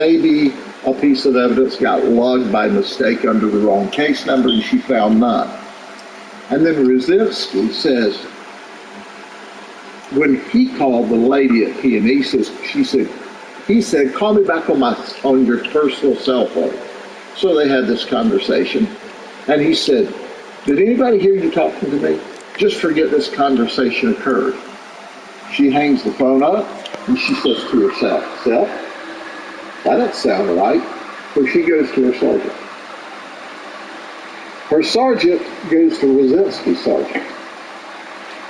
maybe a piece of evidence got logged by mistake under the wrong case number and she found none. And then Rositsky says, when he called the lady at P&E, he said, call me back on your personal cell phone. So they had this conversation, and he said, did anybody hear you talking to me? Just forget this conversation occurred. She hangs the phone up, and she says to herself, Seth, that doesn't sound right. So she goes to her sergeant. Her sergeant goes to Rositsky's sergeant.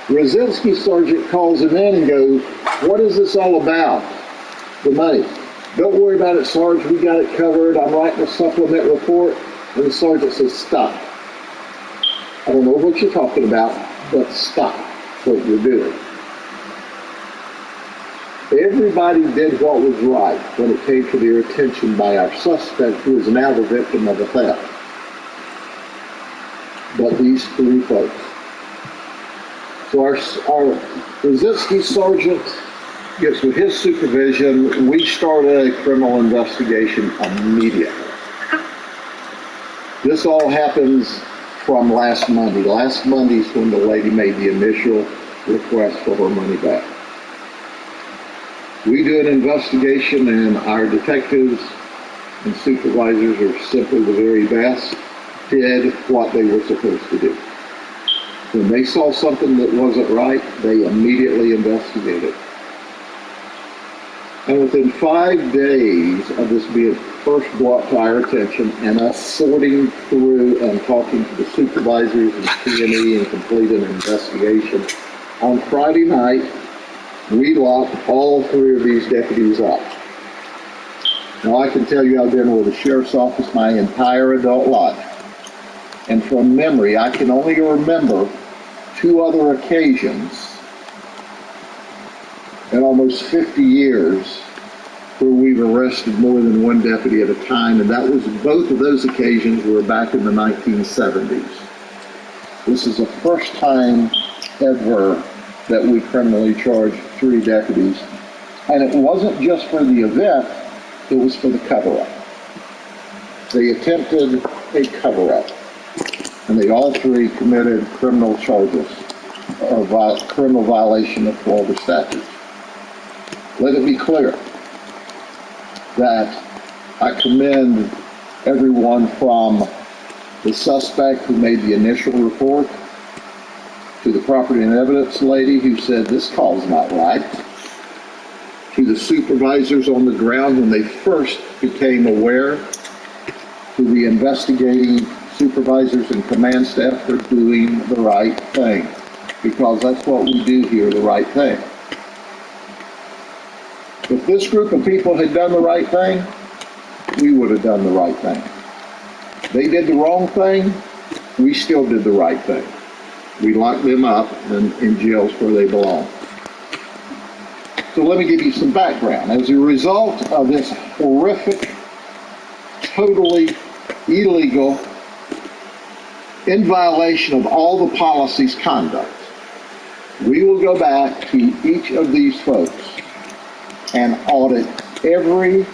Rositsky's sergeant calls him in and goes, what is this all about? The money. Don't worry about it, Sarge. We got it covered. I'm writing a supplement report. And the sergeant says, stop. I don't know what you're talking about, but stop what you're doing. Everybody did what was right when it came to their attention by our suspect, who is now the victim of a theft. But these three folks. So our Rositsky sergeant gets with his supervision. We started a criminal investigation immediately. This all happens from last Monday. Last Monday is when the lady made the initial request for her money back. We do an investigation, and our detectives and supervisors are simply the very best, did what they were supposed to do. When they saw something that wasn't right, they immediately investigated. And within 5 days of this being first brought to our attention and us sorting through and talking to the supervisors and P&E and completing an investigation, on Friday night, we locked all three of these deputies up. Now, I can tell you I've been with the sheriff's office my entire adult life. And from memory, I can only remember 2 other occasions in almost 50 years where we've arrested more than one deputy at a time, and that was, both of those occasions were back in the 1970s. This is the first time ever that we criminally charged 3 deputies, and it wasn't just for the event, it was for the cover-up. They attempted a cover-up, and they all 3 committed criminal charges of criminal violation of Florida statutes. Let it be clear that I commend everyone from the suspect who made the initial report to the property and evidence lady who said this call's not right, to the supervisors on the ground when they first became aware, to the investigating supervisors and command staff for doing the right thing, because that's what we do here, the right thing. If this group of people had done the right thing, we would have done the right thing. They did the wrong thing, we still did the right thing. We locked them up in jails where they belong. So let me give you some background. As a result of this horrific, totally illegal, in violation of all the policies, conduct, we will go back to each of these folks and audit every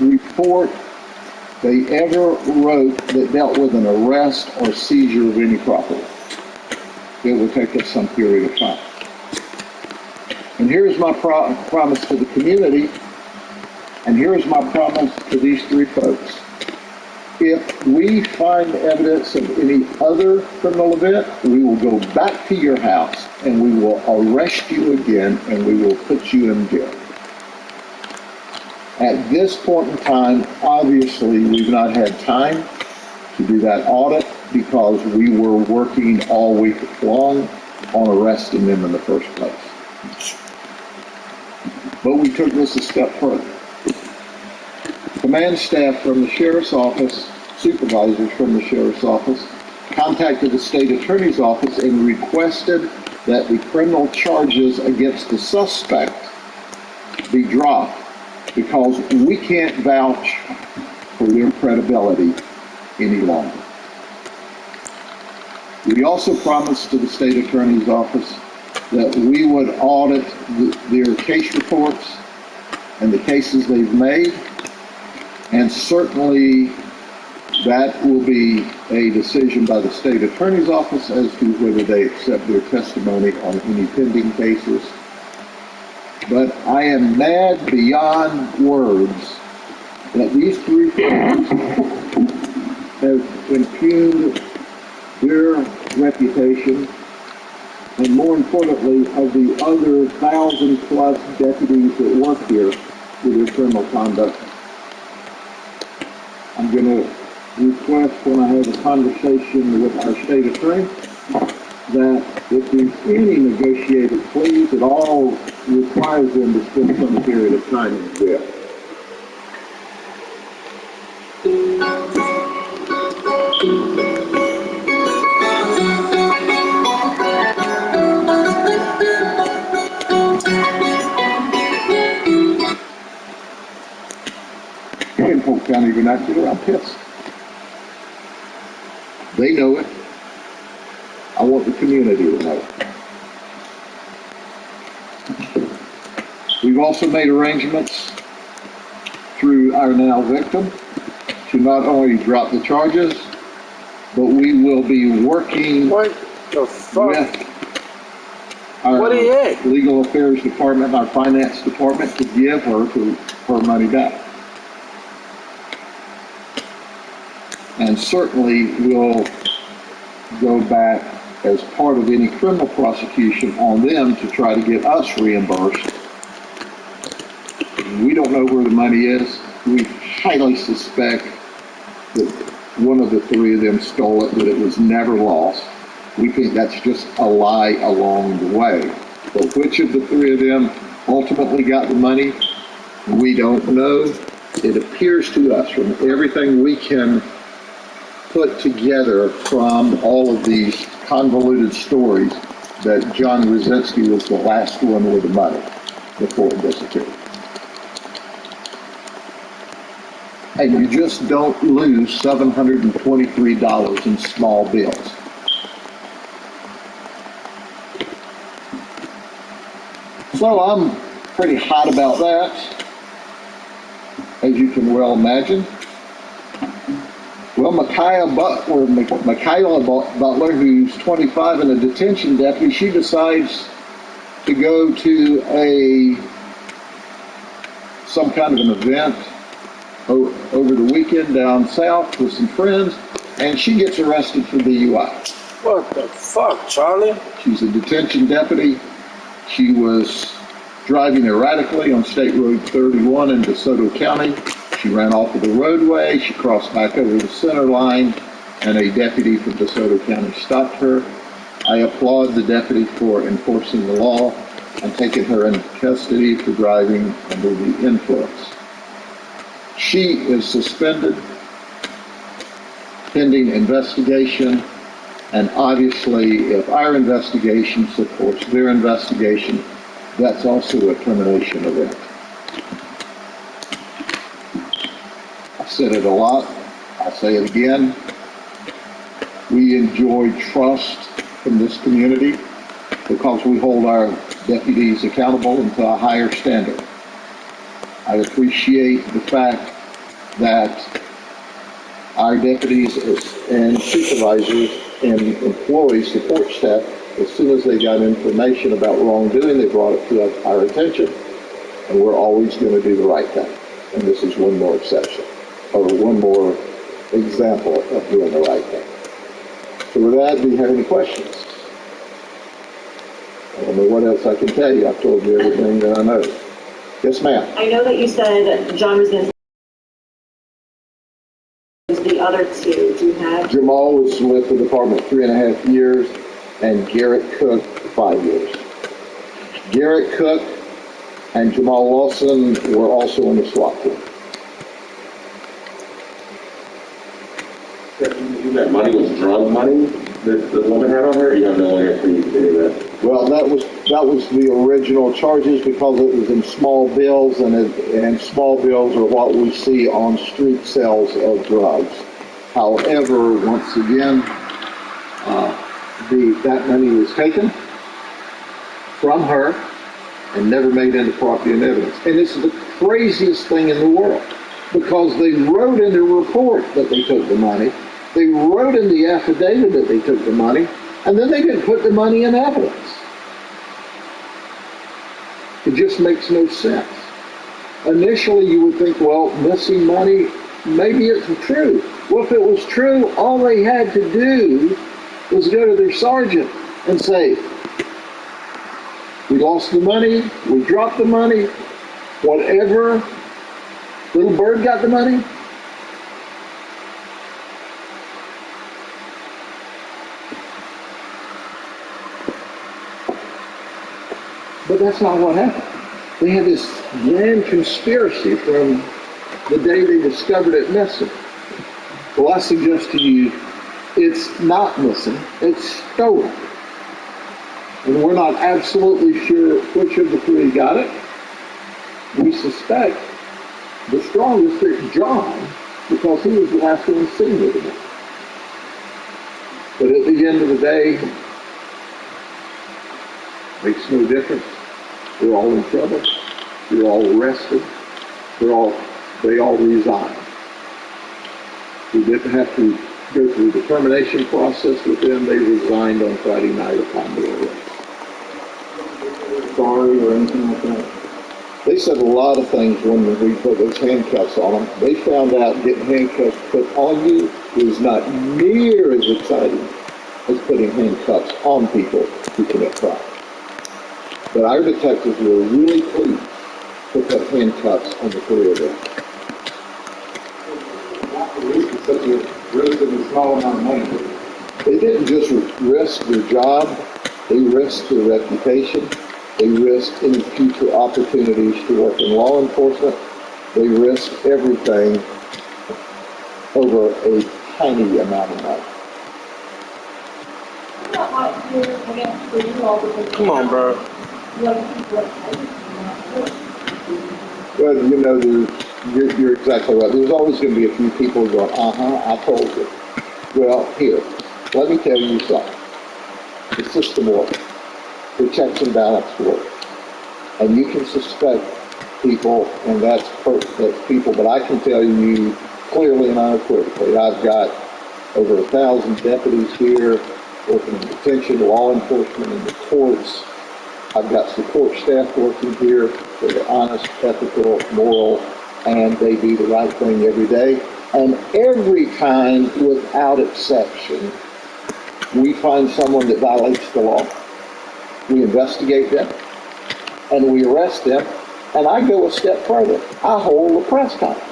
report they ever wrote that dealt with an arrest or seizure of any property. It will take us some period of time. And here's my promise to the community, and here's my promise to these 3 folks. If we find evidence of any other criminal event, we will go back to your house and we will arrest you again and we will put you in jail. At this point in time, obviously, we've not had time to do that audit because we were working all week long on arresting them in the first place. But we took this a step further. Command staff from the sheriff's office, supervisors from the sheriff's office, contacted the state attorney's office and requested that the criminal charges against the suspect be dropped because we can't vouch for their credibility any longer. We also promised to the state attorney's office that we would audit their case reports and the cases they've made, and certainly that will be a decision by the state attorney's office as to whether they accept their testimony on any pending cases. But I am mad beyond words that these three firms have impugned their reputation, and more importantly, of the other 1,000+ deputies that work here with their criminal conduct. I'm going to request, when I have a conversation with our state attorney, that if there's any negotiated pleas, it all requires them to spend some period of time in jail. In Polk County vernacular, I'm pissed. They know it. I want the community to know it. We've also made arrangements through our now victim to not only drop the charges, but we will be working What the fuck? with our What are you at? legal affairs department and our finance department to give her her money back. And certainly we'll go back as part of any criminal prosecution on them to try to get us reimbursed. We don't know where the money is. We highly suspect that one of the three of them stole it, that it was never lost. We think that's just a lie along the way. But which of the three of them ultimately got the money, we don't know. It appears to us from everything we can put together from all of these convoluted stories that John Rosetsky was the last one with the money before it disappeared. And you just don't lose $723 in small bills. So I'm pretty hot about that, as you can well imagine. Well, Michaela Butler, who's 25 and a detention deputy, she decides to go to some kind of an event over the weekend down south with some friends, and she gets arrested for DUI. What the fuck, Charlie? She's a detention deputy. She was driving erratically on State Road 31 in DeSoto County. She ran off of the roadway, she crossed back over the center line, and a deputy from DeSoto County stopped her. I applaud the deputy for enforcing the law and taking her into custody for driving under the influence. She is suspended pending investigation, and obviously if our investigation supports their investigation, that's also a termination event. I've said it a lot, I'll say it again. We enjoy trust from this community because we hold our deputies accountable and to a higher standard. I appreciate the fact that our deputies and supervisors and employees, support staff, as soon as they got information about wrongdoing, they brought it to our attention, and we're always going to do the right thing. And this is one more exception, or one more example of doing the right thing. So with that, do you have any questions? I don't know what else I can tell you. I've told you everything that I know. Yes, ma'am. I know that you said John was going to the other two. Do you have? Jamal was with the department 3.5 years, and Garrett Cook 5 years. Garrett Cook and Jamal Lawson were also on the SWAT team. That money was drug money that the woman had on her? You have no way to do that. Well, that was the original charges because it was in small bills, and small bills are what we see on street sales of drugs. However, once again, that money was taken from her and never made into property and evidence. And this is craziest thing in the world, because they wrote in the report that they took the money, they wrote in the affidavit that they took the money, and then they didn't put the money in evidence. It just makes no sense. Initially, you would think, well, missing money, maybe it's true. Well, if it was true, all they had to do was go to their sergeant and say, we lost the money, we dropped the money, whatever, little bird got the money. But that's not what happened. They had this grand conspiracy from the day they discovered it missing. Well, I suggest to you, it's not missing, it's stolen. And we're not absolutely sure which of the three got it. We suspect the strongest is John, because he was the last one seen with it. But at the end of the day, makes no difference. We're all in trouble. We're all arrested. They all resign. We didn't have to go through the termination process with them. They resigned on Friday night upon their arrest. Sorry or anything like that. They said a lot of things when we put those handcuffs on them. They found out getting handcuffs put on you was not near as exciting as putting handcuffs on people who commit crime. But our detectives were really pleased to put handcuffs on the three of them. Such a relatively small amount of money. They didn't just risk their job, they risked their reputation, they risked any future opportunities to work in law enforcement, they risked everything over a tiny amount of money. Come on, bro. Well, you know, you're exactly right. There's always going to be a few people going, I told you. Well, here, let me tell you something. The system works. The checks and balance work. And you can suspect people, and that's people, but I can tell you clearly and unequivocally, I've got over 1,000 deputies here working in detention, law enforcement, and the courts. I've got support staff working here that are honest, ethical, moral, and they do the right thing every day. And every time, without exception, we find someone that violates the law. We investigate them, and we arrest them, and I go a step further. I hold a press conference.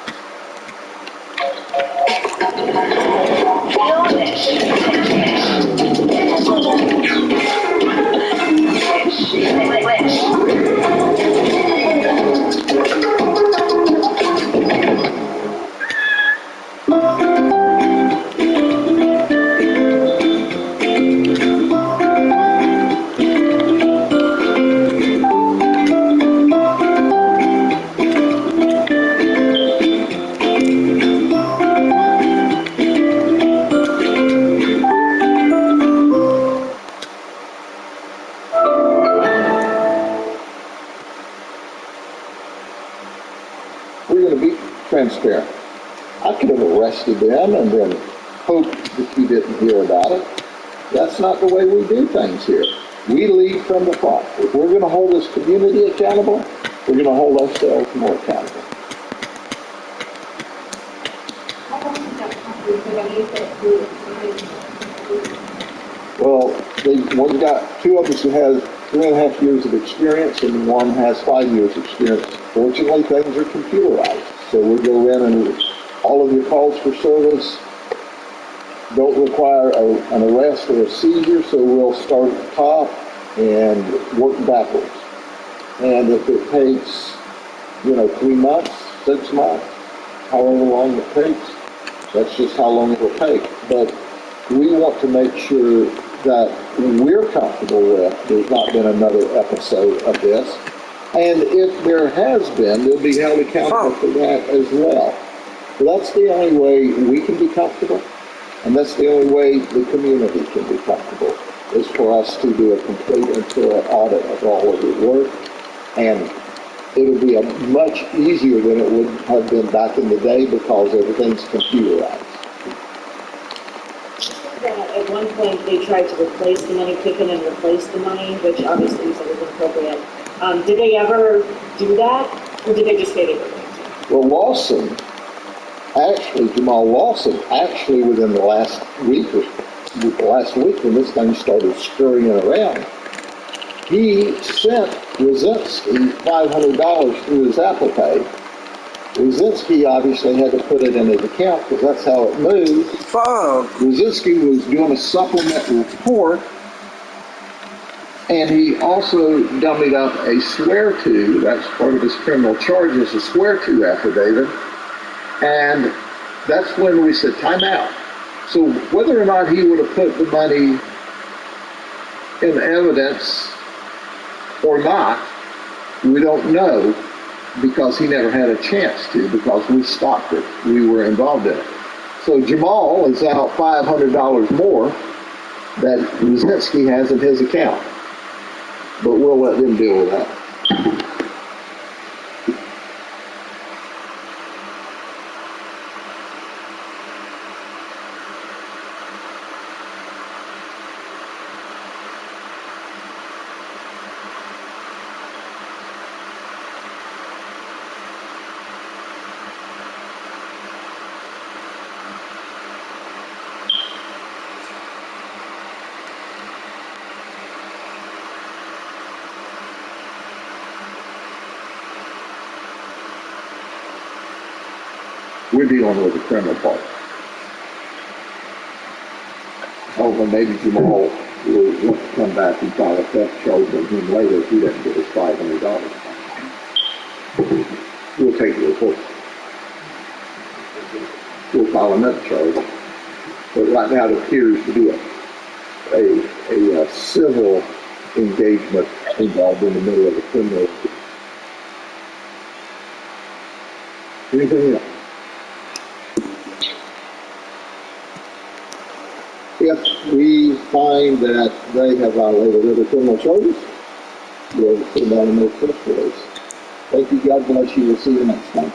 We're going to be transparent. I could have arrested them and then hoped that you didn't hear about it. That's not the way we do things here. We lead from the front. If we're going to hold this community accountable, we're going to hold ourselves more accountable. Well, one's got two of us who has 3.5 years of experience, and one has 5 years experience. Fortunately, things are computerized, so we'll go in and all of your calls for service don't require an arrest or a seizure, so we'll start at the top and work backwards. And if it takes, 3 months, 6 months, however long it takes, that's just how long it will take. But we want to make sure that we're comfortable with there's not been another episode of this. And if there has been, they'll be held accountable for that as well. So that's the only way we can be comfortable, and that's the only way the community can be comfortable, is for us to do a complete and thorough audit of all of your work and it'll be a much easier than it would have been back in the day because everything's computerized. At one point, they tried to replace the money, kick in and replace the money, which obviously you said was inappropriate. Did they ever do that, or did they just say they were going to? Well, Jamal Lawson, actually within the last week when this thing started scurrying around, he sent Rosinski $500 through his Apple Pay. Rosinski obviously had to put it in his account because that's how it moved. Fuck. Rosinski was doing a supplement report, and he also dummied up a swear-to, that's part of his criminal charges, a swear-to affidavit, and that's when we said time out. So whether or not he would have put the money in evidence or not, we don't know, because he never had a chance to, because we stopped it. We were involved in it. So Jamal is out $500 more that Rosinski has in his account. But we'll let them deal with that. We're dealing with the criminal part. Oh, well, maybe Jamal will come back and file a theft charge on him later if he doesn't get his $500. We'll take the report. We'll file another charge. But right now it appears to be a civil engagement involved in the middle of a criminal. Anything else? If we find that they have violated other criminal charges, we'll put them on a press release. Thank you. God bless you. We'll see you next time.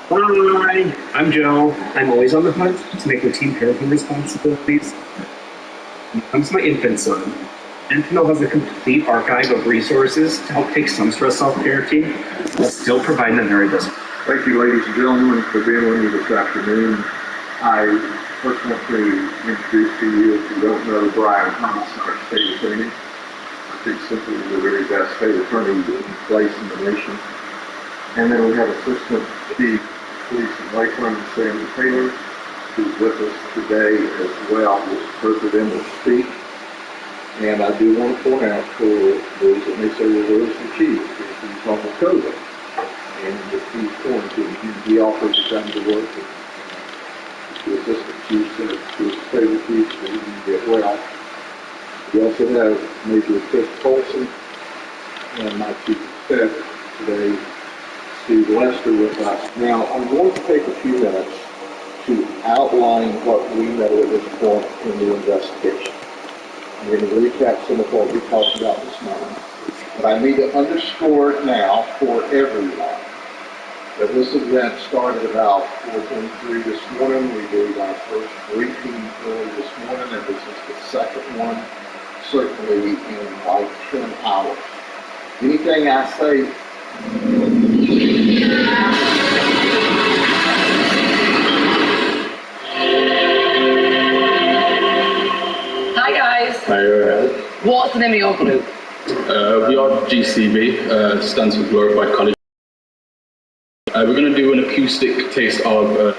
Hi, I'm Joe. I'm always on the hunt to make routine parenting responsibilities. When it comes to my infant son, Sentinel has a complete archive of resources to help take some stress off parenting while still providing the very best. Thank you, ladies and gentlemen, for being with me this afternoon. I first want to introduce to you, if you don't know, Brian Thomas, our state attorney. I think simply the very best state attorney in place in the nation. And then we have Assistant Chief Police in Lakeland, Sam Taylor, who's with us today as well, who's heard them to speak. And I do want to point out for those that may say, well, where's the chief? He's on the COVID. And if he's quarantined, he offers to come to work. And the assistant chief said to his favorite chief that he can get well. We also have Major Chris Colson and my chief of staff today, Steve Lester, with us. Now, I'm going to take a few minutes to outline what we know at this point in the investigation. I'm going to recap some of what we talked about this morning. But I need to underscore it now for everyone that this event started about 4:23 this morning. We did our first briefing early this morning, and this is the second one, certainly in like 10 hours. Anything I say Hi guys. Hi, What's the name of your group? we are GCB, stands for Glorified College. We're going to do an acoustic taste of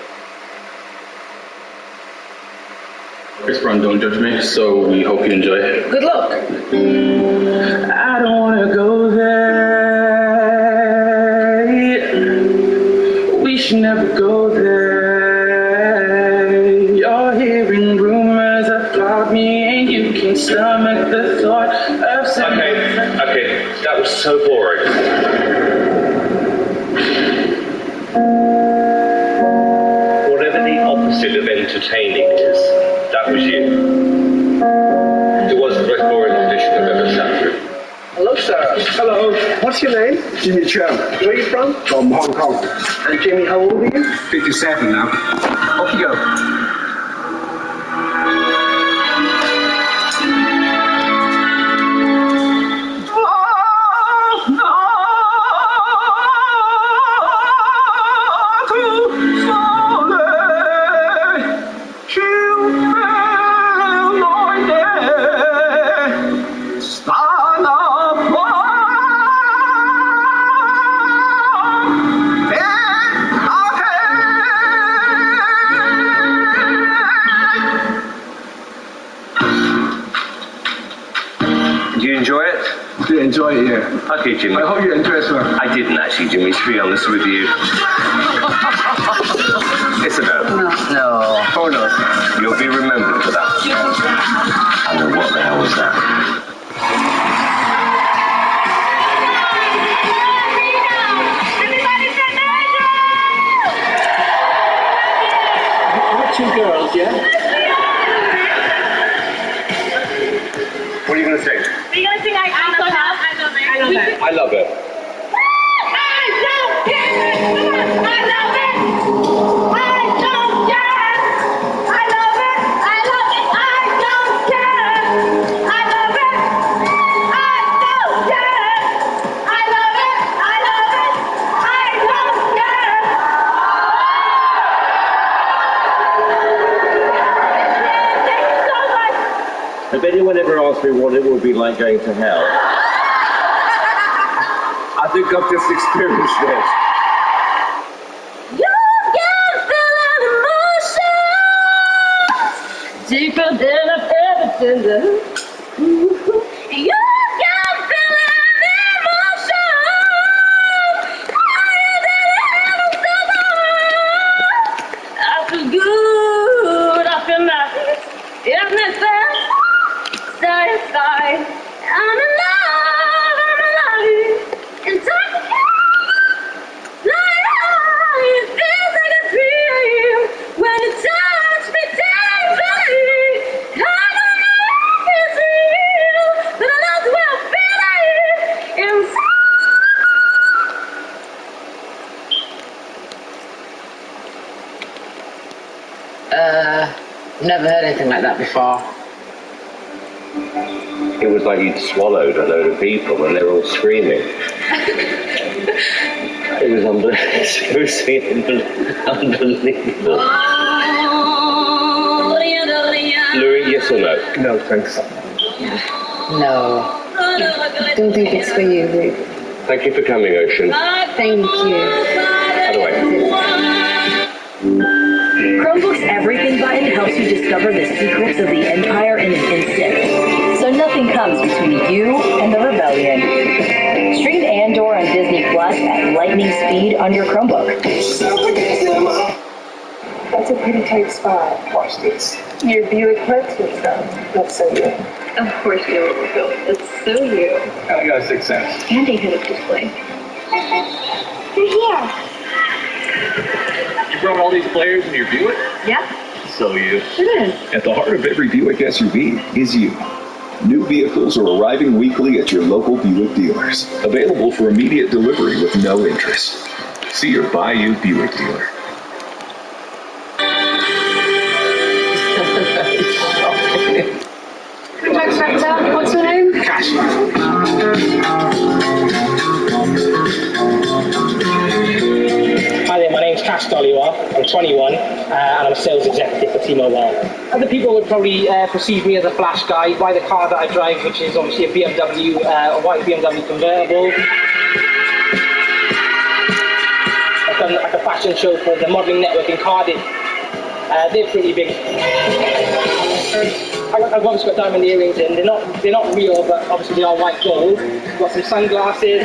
Chris Brown, Don't Judge Me, so we hope you enjoy it. Good luck. I don't want to go there. We should never go there. You're hearing rumors about me and you can stomach the thought of something. Okay, that was so boring. entertaining it is. That was you. It was the most boring audition I've ever sat through. Hello, sir. Hello. What's your name? Jimmy Chow. Where are you from? From Hong Kong. And Jimmy, how old are you? 57 now. Off you go. Did you enjoy it? Did enjoy it, yeah. Okay, Jimmy. I hope you enjoy it, sir. I didn't actually, Jimmy, to be honest with you. It's a no. No. Oh no. You'll be remembered for that. I know, what the hell was that? Two girls, yeah? What are you going to sing? Are you gonna sing I Love It? I love it. If anyone ever asked me what it would be like going to hell, I think I've just experienced it. You can feel an emotion deeper than I've ever felt. You can feel an emotion higher than I feel good, I feel nice, everything satisfied. I'm alive, and time it feels like a dream when you touch me tenderly. I don't know if it's real, but I love what I feel inside. Never heard anything like that before. It was like you'd swallowed a load of people and they were all screaming. It was unbelievable. Louis, yes or no? No, thanks. No. Don't think it's for you, Luke. Thank you for coming, Ocean. Thank you. By the way. Chromebook's Everything button helps you discover the secrets of the Empire in an instant. So nothing comes between you and the rebellion. Stream Andor on Disney Plus at lightning speed on your Chromebook. That's a pretty tight spot. Watch this. Your Buick Lexus, though. That's so you. Of course you will, Phil. It's so you. I got a 6th sense. And a head-up display. You're here. You brought all these players in your Buick? Yeah, So you. it is. At the heart of every Buick SUV is you. New vehicles are arriving weekly at your local Buick dealers. Available for immediate delivery with no interest. See your Bayou Buick dealer. What's your name? Cash. Hi there, my name's Cash Doliwa. I'm 21 and I'm a sales executive for T-Mobile. Other people would probably perceive me as a flash guy by the car that I drive, which is obviously a BMW, a white BMW convertible. I've done like a fashion show for the Modelling Network in Cardiff. They're pretty big. I've obviously got diamond earrings in. They're not real, but obviously they are white gold. Got some sunglasses.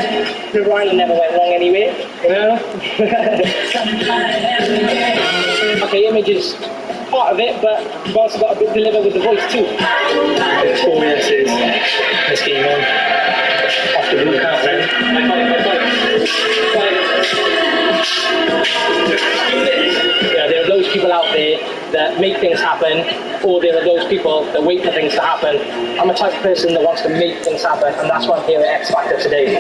The Rhino never went wrong anyway, you know. Okay, image is part of it, but you've also got to deliver with the voice too. Experiences. Let's get on. Off the blue countdown. Yeah, there are those people out there that make things happen, or there are those people that wait for things to happen. I'm a type of person that wants to make things happen, and that's why I'm here at X Factor today.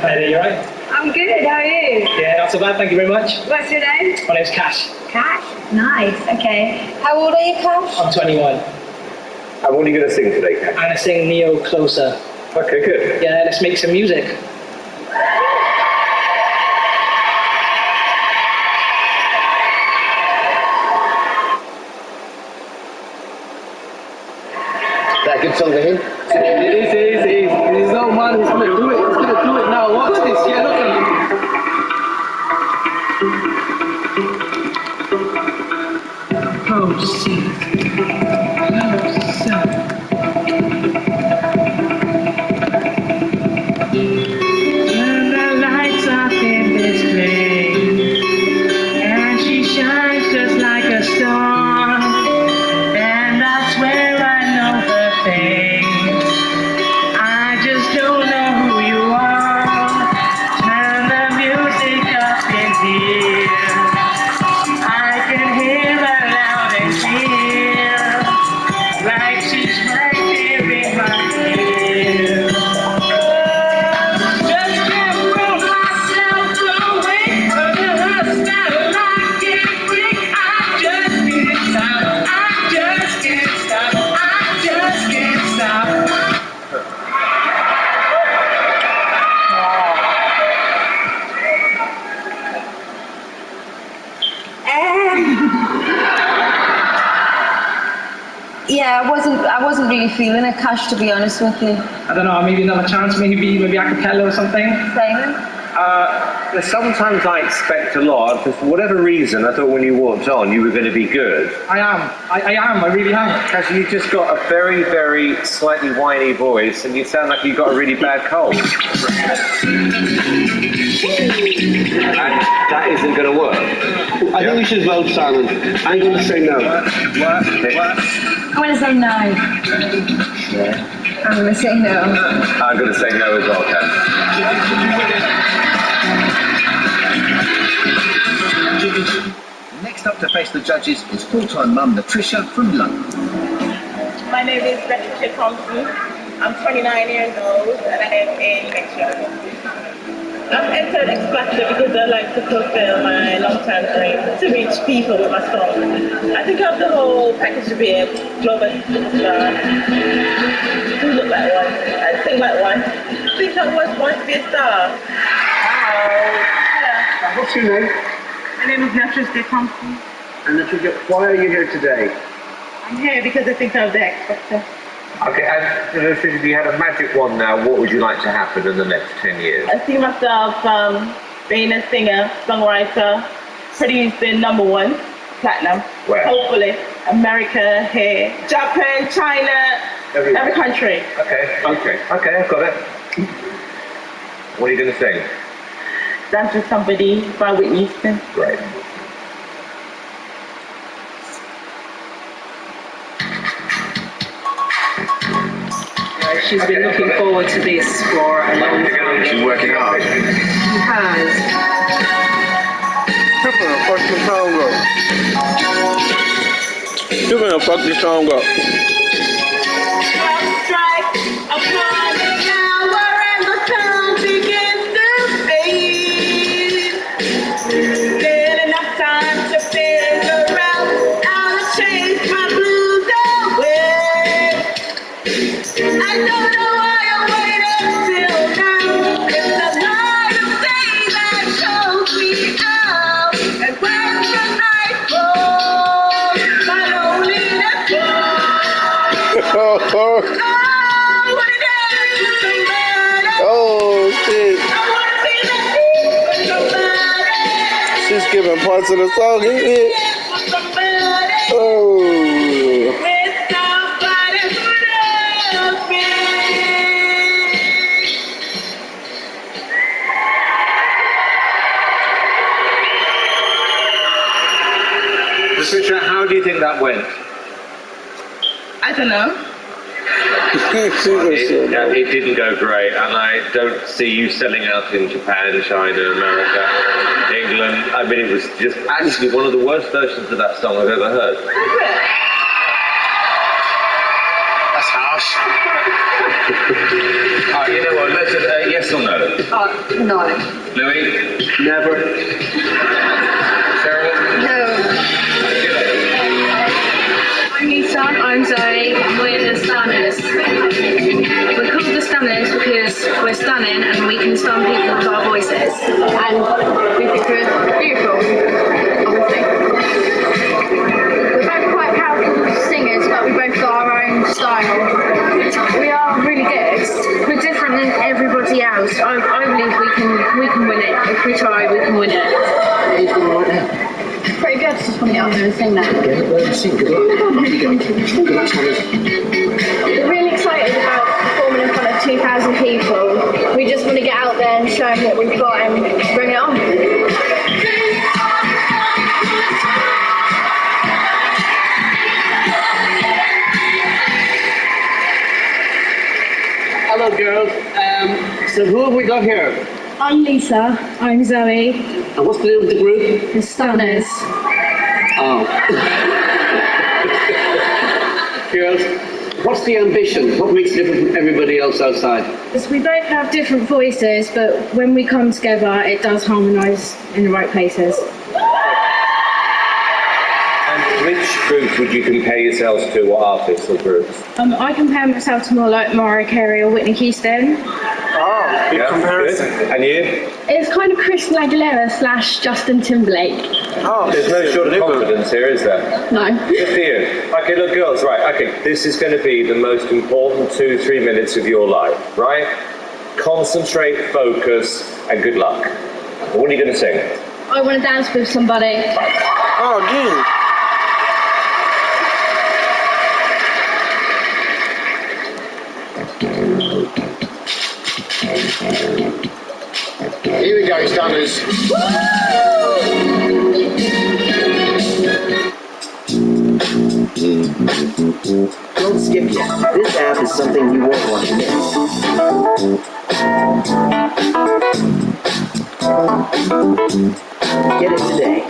Hi there, you alright? I'm good, how are you? Yeah, not so bad, thank you very much. What's your name? My name's Cash. Cash. Nice, okay. How old are you, Cash? I'm 21. And what are you going to sing today, Ken? I'm going to sing Neo Closer. Okay, good. Yeah, let's make some music. Is that a good song for him? It is. There's no man who's going to do it. He's going to do it now. Watch this. Yeah, look at him. Closer. Turn the lights off in this place, and she shines just like a star. And I swear I know her face. I just don't know who you are. Turn the music up in here. I can hear her loud and clear, like she's right there in my ear. Just can't roll myself away from her style. I can't break. I just can't stop. I just can't stop. I just can't stop. Yeah, I wasn't really feeling it, Cash, to be honest with you. I don't know, maybe another chance, maybe a cappella or something. Simon? Sometimes I expect a lot, but for whatever reason, I thought when you walked on, you were going to be good. I am, I really am. Because you just got a very, very slightly whiny voice, and you sound like you've got a really bad cold. And that isn't going to work. I think we should vote, Simon. I'm going to say no. I'm going to say no. I'm going to say no. I'm going to say no as well, Ken. Next up to face the judges is full-time mum Latricia from London. My name is Latricia Thompson. I'm 29 years old and I live in Mexico. I've entered X Factor because I like to fulfill my long-term dream to reach people with my song. I think I have the whole package to be a global superstar. To look like one and sing like one. I think I was born to be a star. Yeah. What's your name? My name is Latricia Thompson. And Latricia, why are you here today? I'm here because I think I'm the X Factor. Okay, and Latricia, if you had a magic wand now, what would you like to happen in the next 10 years? I see myself being a singer, songwriter, producing #1 platinum. Where? Hopefully, America, here, Japan, China, every country. Okay, I've got it. What are you going to sing? That's just Somebody by Whitney Houston. Great. She's been looking forward to this for a long time. She's working hard. She has. You're gonna fuck the song up. You're gonna fuck the song up. Strike upon the hour and the sun begins to fade. Then enough time to figure out how to change my blues away. I don't know why I waited till now. It's the light of day that shows me out. And when the night falls, my loneliness falls. Oh shit. She's giving parts of the song, isn't it? Oh. Patricia, how do you think that went? I don't know. It didn't go great, and I don't see you selling out in Japan, China, America, England. I mean, it was just actually one of the worst versions of that song I've ever heard. That's harsh. You know what, let's yes or no? No. Louis? Never. Cheryl? No. I'm Lisa, I'm Zoe, and we're the Stunners. We're called the Stunners because we're stunning and we can stun people with our voices. And we think we're beautiful, obviously. We're both quite powerful singers, but we both got our own style. We are really good. We're different than everybody else. I believe we can win it. If we try, we can win it. Who's going right now? Pretty good. Just want to get up there and sing that. Okay, well, sing. Good luck. Here you go. Good luck, Thomas. We're really excited about performing in front of 2,000 people. We just want to get out there and show them what we've got and bring it on. Hello, girls. So who have we got here? I'm Lisa, I'm Zoe, And what's the name of the group? the Stunners. Oh. Girls, what's the ambition? What makes it different from everybody else outside? Because we both have different voices, but when we come together, it does harmonise in the right places. And which groups would you compare yourselves to? What artists or groups? I compare myself to more like Mariah Carey or Whitney Houston. Oh, good comparison. Good. And you? It's kind of Christina Aguilera / Justin Timberlake. Oh, there's no short of confidence here, is there? No. Good for you. Okay, look, girls, right, okay, this is going to be the most important 2-3 minutes of your life, right? Concentrate, focus, and good luck. What are you going to sing? I want to dance with somebody. Oh, dude. Here we go, Stunners. Don't skip yet. This app is something you won't want to miss. Get it today.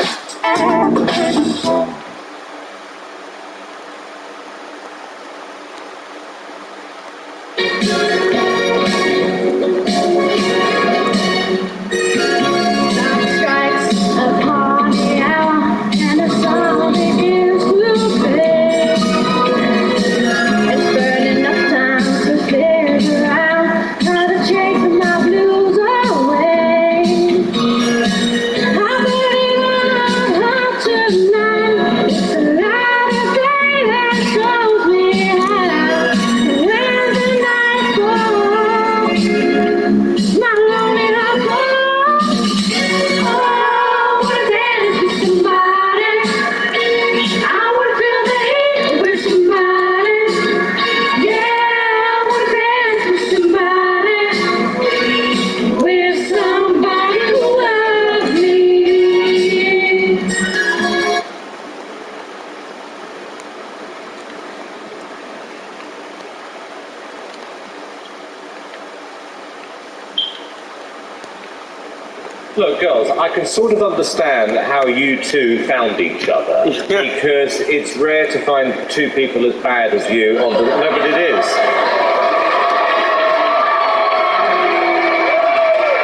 Look, girls, I can sort of understand how you two found each other because it's rare to find two people as bad as you on the... No, but it is.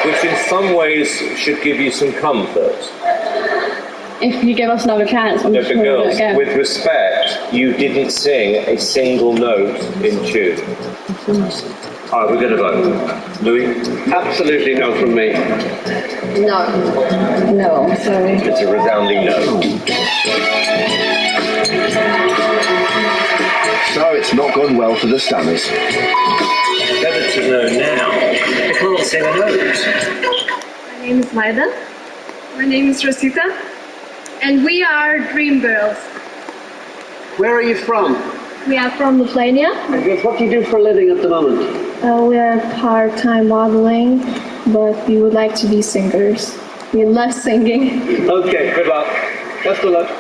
Which in some ways should give you some comfort. If you give us another chance, I'm No, sure but we'll do it girls, again. with respect, you didn't sing a single note in tune. All right, we're going to vote. Louis? Absolutely no from me. No. No, sorry. It's a resounding no. So it's not gone well for the Stunners. Better to know now. They can't sing a note. My name is Maida. My name is Rosita. And we are Dream Girls. Where are you from? We are from Lithuania. What do you do for a living at the moment? We are part-time modeling, but we would like to be singers. We love singing. Okay, good luck. Best of luck.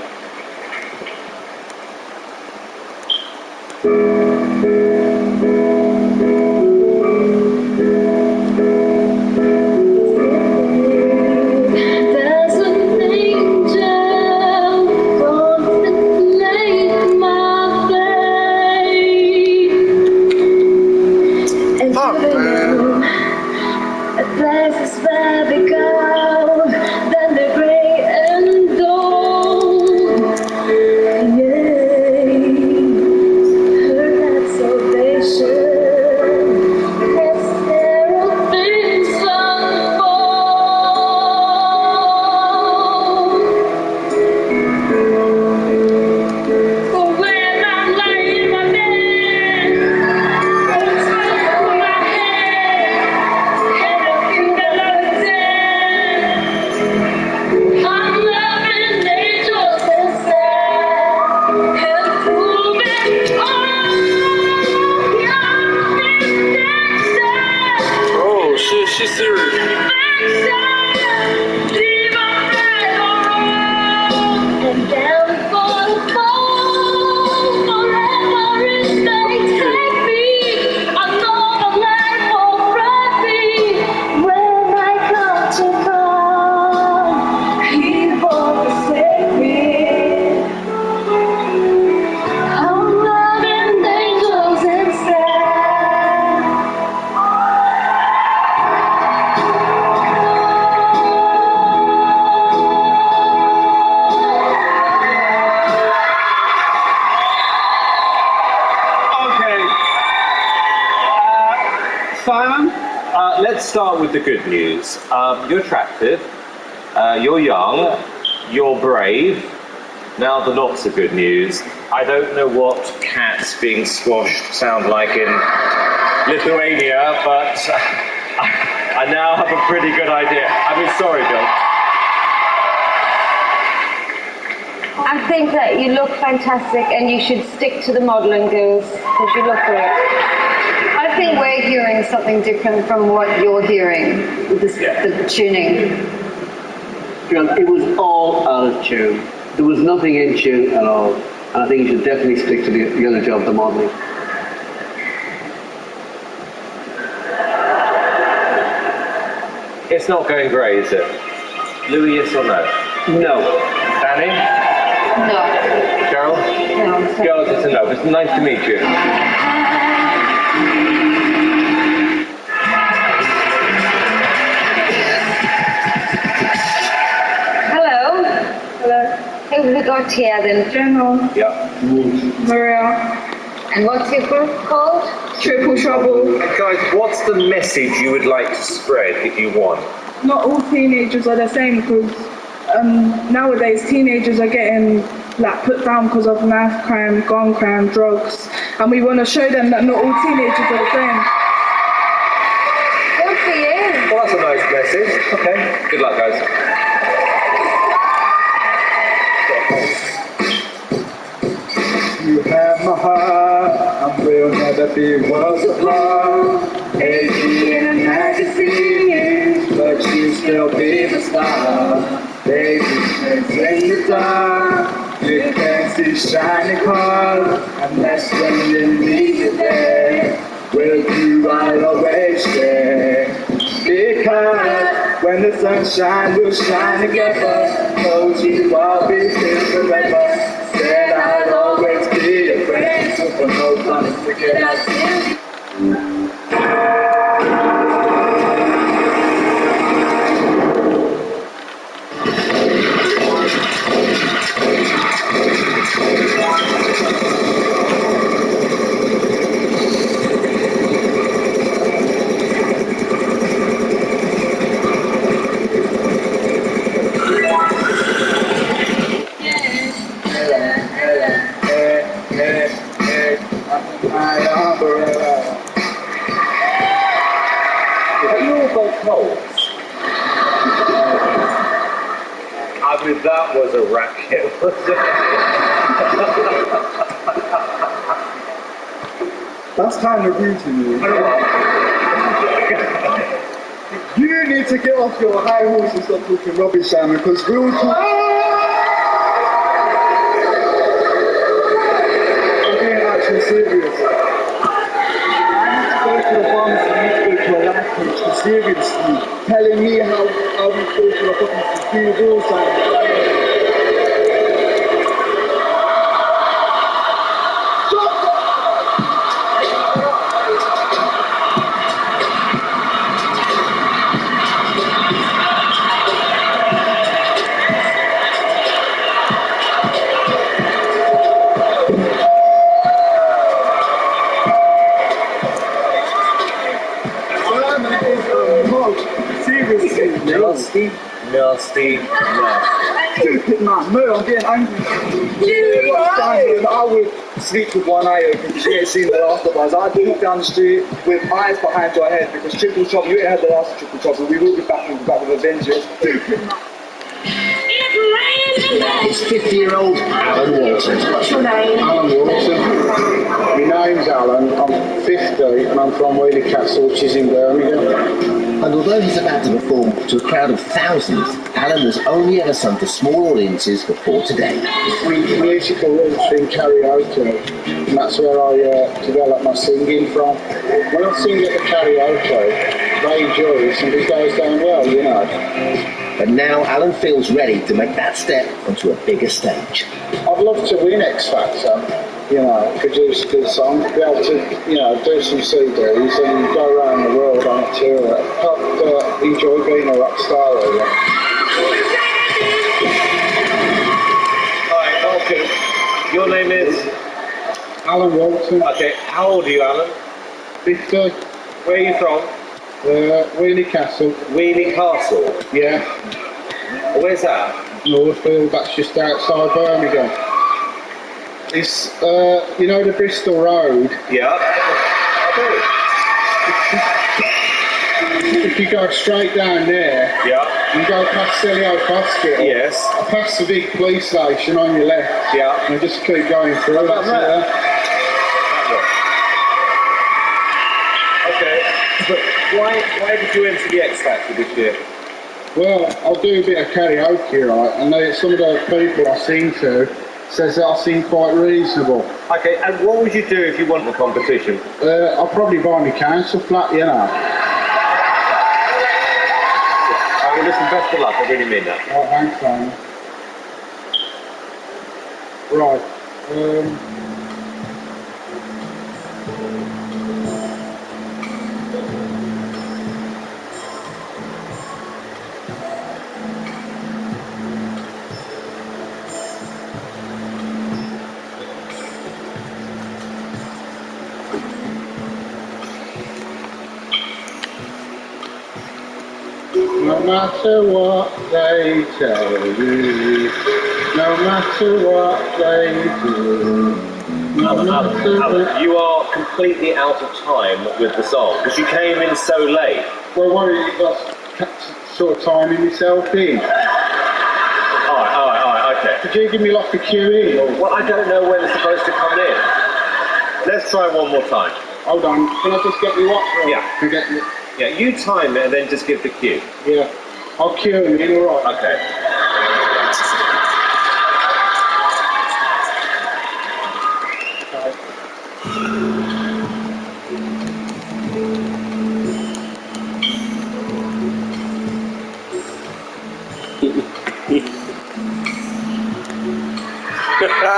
Fireman, let's start with the good news. You're attractive, you're young, you're brave. Now the not so good news. I don't know what cats being squashed sound like in Lithuania, but I now have a pretty good idea. I mean, sorry, Bill. I think that you look fantastic and you should stick to the modelling, girls, because you look great. I think we're hearing something different from what you're hearing with the tuning. John, it was all out of tune. There was nothing in tune at all. And I think you should definitely stick to the other job, the modelling. It's not going great, is it? Louis, yes or no? No. Danny? No. Cheryl? No. Girls, it's a no. It's nice to meet you. Hello. Hello. Who have we got here then? General. Yeah. Maria. And what's your group called? Triple Trouble. Guys, what's the message you would like to spread if you want? Not all teenagers are the same, because nowadays teenagers are getting put down because of knife crime, gun crime, drugs, and we want to show them that not all teenagers are the same. Good for you. Well, that's a nice message. Okay. Good luck, guys. You have my heart, I will never be worlds apart. Maybe in a magazine, but you still be the star. Baby, it's in the dark, you can't see shining cars. Unless when you need it there, with you I'll always stay. Because when the sunshine will shine together, told you I'll be here forever. Said I'd always be a friend, so for no fun to get out here. My umbrella. You all got colds. I mean, that was a racket, wasn't it? That's kind of rude to me. You need to get off your high horse and stop talking rubbish, Simon, because we'll talk. I'm being actually serious. I need to go to the pharmacy, I need to go to a life coach, because seriously, telling me how we go to the pharmacy to do real, Simon. Seriously, Nasty, nasty, nasty. Stupid man, no, I'm getting angry. I would sleep with one eye open because you ain't seen the last of us. I'd walk down the street with eyes behind your head because Triple Trouble, you ain't had the last of Triple Trouble. We will be back with Avengers. Stupid man. It's 50-year-old Alan Walton. What's your name? Alan Walton. My name's Alan, I'm 50 and I'm from Whaley Castle, which is in Birmingham. And although he's about to perform to a crowd of thousands, Alan has only ever sung to small audiences before today. My musical roots in karaoke, and that's where I developed my singing from. When I sing at the karaoke, they enjoy it and it goes down well, you know. But now Alan feels ready to make that step onto a bigger stage. I'd love to win X Factor, you know, produce good songs, be able to, you know, do some CDs and go around the world on a tour. I'd enjoy being a rock star, really. Hi, welcome. Your name is? Alan Walton. Okay, how old are you, Alan? 50. Where are you from? Wheelie Castle. Wheelie Castle? Yeah. Where's that? Northfield, that's just outside Birmingham. It's, you know the Bristol Road? Yeah. If you go straight down there, yeah, you go past Silly Oak Hospital, yes, past the big police station on your left, yeah, and just keep going through. That's it. Okay, but why did you enter the X Factor this year? Well, I'll do a bit of karaoke, right, and some of the people I sing to says that I sing quite reasonable. Okay, and what would you do if you won the competition? I'll probably buy my council flat, you know. Well, listen, best of luck, I really mean that. Oh, thanks, man. Right. No matter what they tell you, no matter what they do, no matter Alan, you are completely out of time with the song because you came in so late. Well, what are you got sort of timing yourself in? Alright, okay. Could you give me like a cue in? Well, I don't know when it's supposed to come in. Let's try one more time. Hold on, can I just get me watch? Yeah. Yeah, you time it and then just give the cue. Yeah. I'll cue him in, alright? Okay.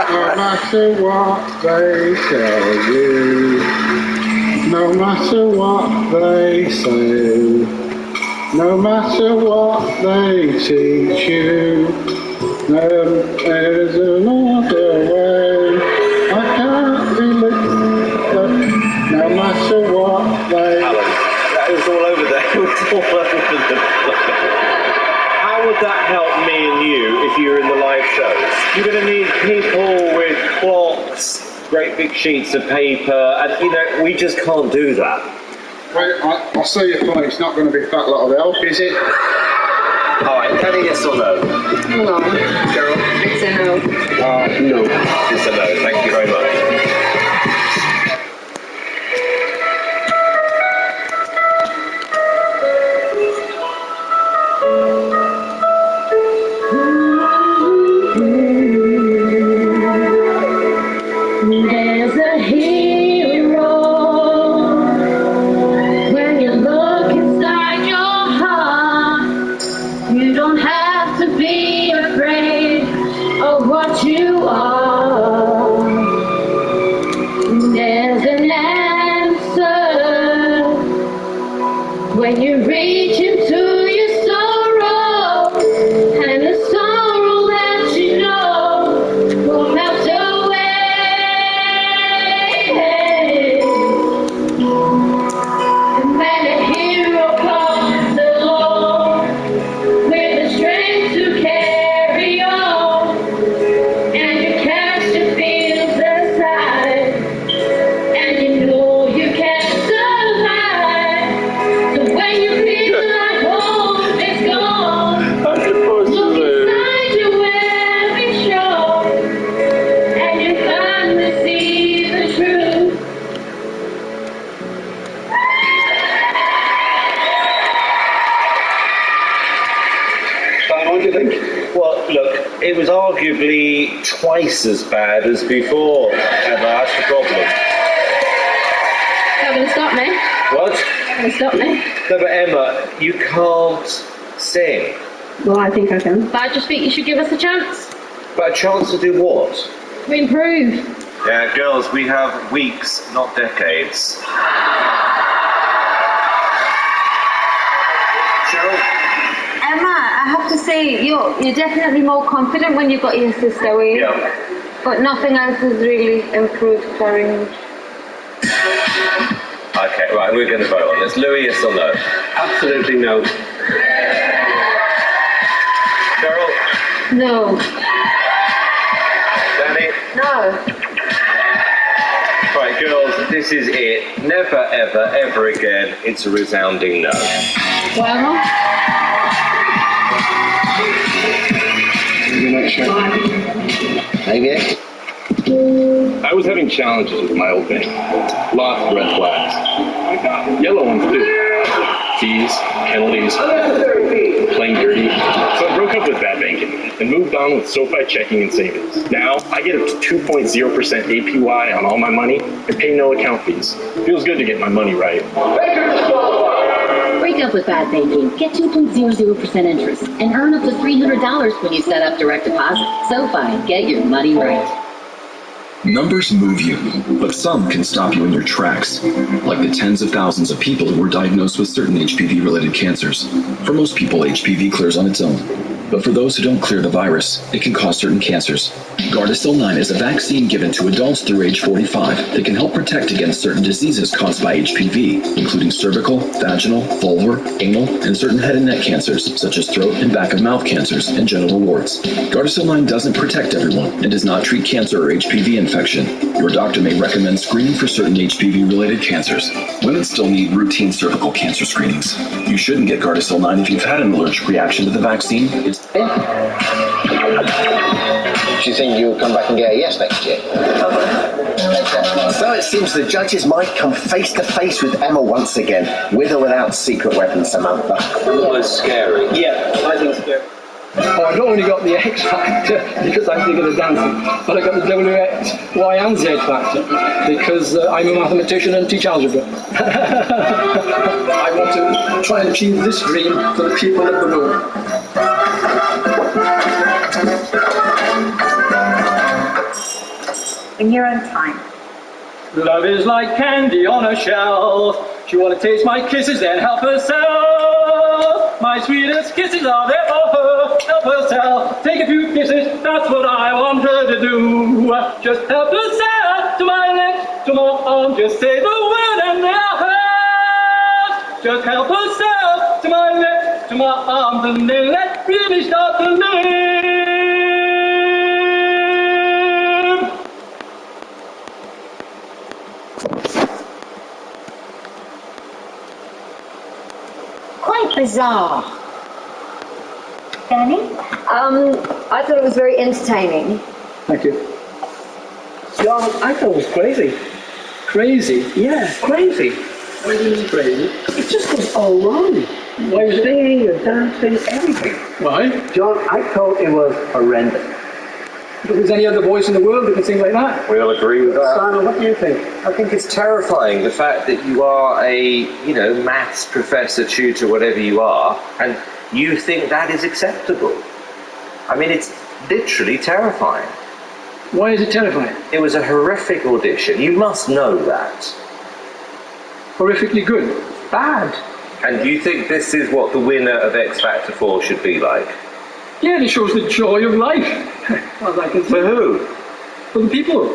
No matter what they tell you, no matter what they say, no matter what they teach you, there's another way. I can't believe that no matter what they... Alan, that was all over there. It was all over the place. How would that help me and you if you were in the live shows? You're going to need people with clocks, great big sheets of paper, and you know, we just can't do that. Wait, I see your point. It's not going to be a fat lot of help, is it? Alright, can I yes or no? No. Cheryl? It's a no. No. It's a no, thank you very much. There's a hero when you look inside your heart. You don't have to be afraid of what you are. There's an answer when you reach into your sorrow, and the sorrow that you know will melt away. And when a hero comes along with the strength to carry on, and you cast your fears aside, and you know you can survive. So when you feel like hope is gone, look inside your weary shore, and you finally see the truth. Dan, what do you think? Well, look, it was arguably twice as bad as before, Emma, that's the problem. You're going to stop me? What? You're going to stop me? No, but Emma, you can't sing. Well, I think I can. But I just think you should give us a chance But a chance to do what? to improve. Yeah, girls, we have weeks, not decades. Cheryl? Emma, I have to say, you're definitely more confident when you've got your sister with you. Yeah. But nothing else has really improved very much. Okay, right, we're going to vote on this. Louis, yes or no? Absolutely no. Cheryl? No. Danny? No. Right, girls, this is it. Never, ever, ever again. It's a resounding no. Well. Maybe. I was having challenges with my old bank. Lots of red flags. Yellow ones too. Fees, penalties, playing dirty. So I broke up with that banking and moved on with SoFi checking and savings. Now I get up to 2.0% APY on all my money and pay no account fees. Feels good to get my money right. Break up with bad banking, get 2.00% interest, and earn up to $300 when you set up direct deposit. SoFi, get your money right. Numbers move you, but some can stop you in your tracks, like the tens of thousands of people who were diagnosed with certain HPV-related cancers. For most people, HPV clears on its own, but for those who don't clear the virus, it can cause certain cancers. Gardasil 9 is a vaccine given to adults through age 45 that can help protect against certain diseases caused by HPV, including cervical, vaginal, vulvar, anal, and certain head and neck cancers, such as throat and back of mouth cancers and genital warts. Gardasil 9 doesn't protect everyone and does not treat cancer or HPV infection. Your doctor may recommend screening for certain HPV-related cancers. Women still need routine cervical cancer screenings. You shouldn't get Gardasil 9 if you've had an allergic reaction to the vaccine. Do you think you'll come back and get a yes next year? So it seems the judges might come face to face with Emma once again, with or without secret weapons, Samantha. Almost scary. Yeah, I think it's scary. Oh, I've not only got the X Factor because I'm thinking of dancing, but I got the WX, Y and Z Factor because I'm a mathematician and teach algebra. I want to try and achieve this dream for the people of the world. When you're on time. Love is like candy on a shelf. She wanna taste my kisses and help herself. My sweetest kisses are there for her. Help herself. Take a few kisses. That's what I want her to do. Just help herself to my lips, to my arms. Just say the word and they're hers. Just help herself to my lips, to my arms, and then let's really start to live. Quite bizarre. Danny? I thought it was very entertaining. Thank you. John, I thought it was crazy. Crazy? Yeah, crazy. What do you mean crazy? It just was all wrong. Why was singing and dancing, everything. Why? John, I thought it was horrendous. If there's any other voice in the world that can sing like that. We all agree with that. Simon, what do you think? I think it's terrifying, the fact that you are a, maths professor, tutor, whatever you are, and you think that is acceptable. I mean, it's literally terrifying. Why is it terrifying? It was a horrific audition. You must know that. Horrifically good. Bad. And do you think this is what the winner of X Factor 4 should be like? Yeah, it shows the joy of life. Well, I can say. For who? For the people.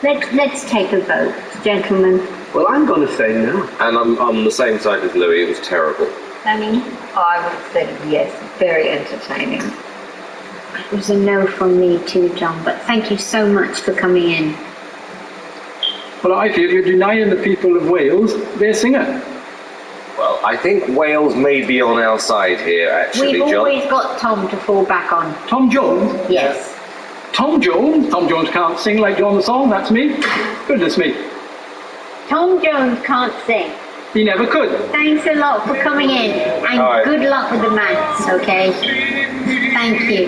Let's take a vote, gentlemen. Well, I'm going to say no. And I'm on the same side as Louis. It was terrible. Danny? I would have said yes, very entertaining. It was a no from me too, John, but thank you so much for coming in. Well, I feel you're denying the people of Wales their singer. Well, I think Wales may be on our side here, actually, We've John. always got Tom to fall back on. Tom Jones? Yes. Tom Jones? Tom Jones can't sing like John the Song, that's me. Goodness me. Tom Jones can't sing. He never could. Thanks a lot for coming in, and All right. good luck with the maths, okay? Thank you.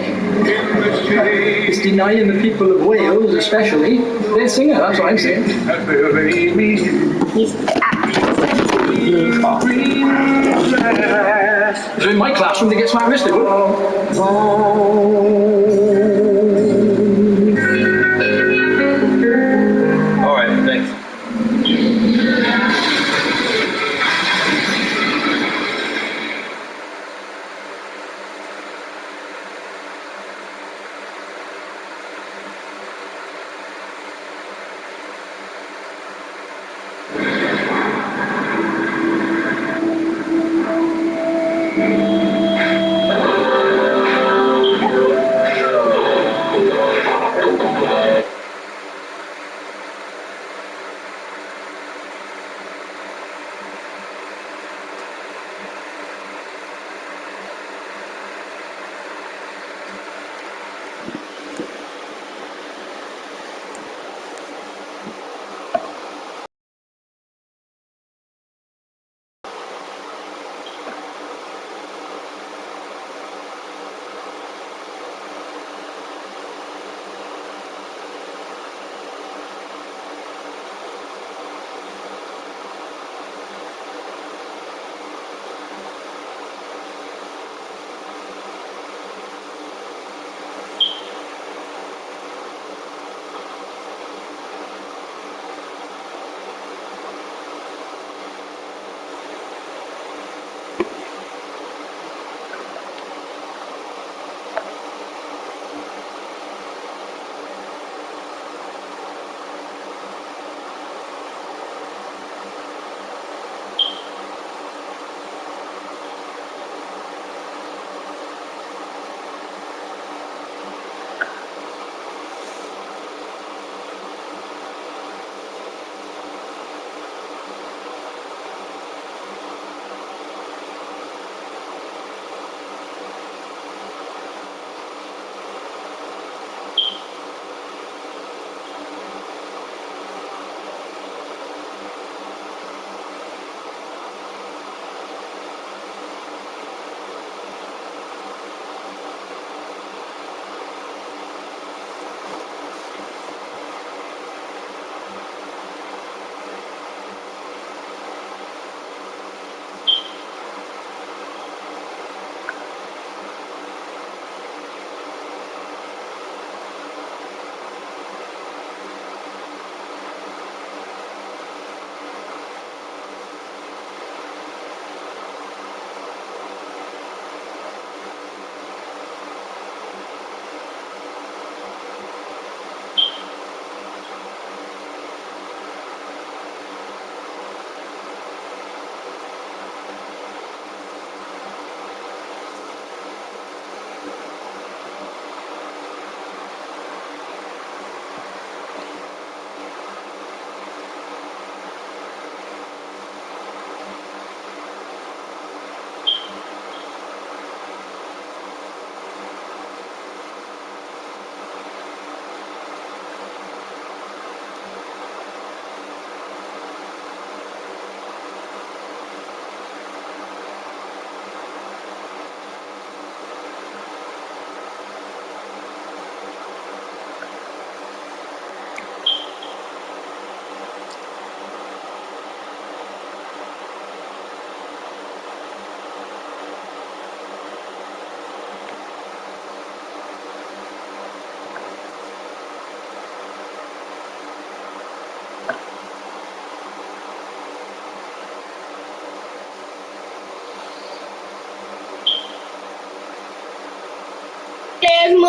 It's denying the people of Wales, especially, their singer, that's what I'm saying. He's So in my classroom, they get smack wristed. All right, thanks.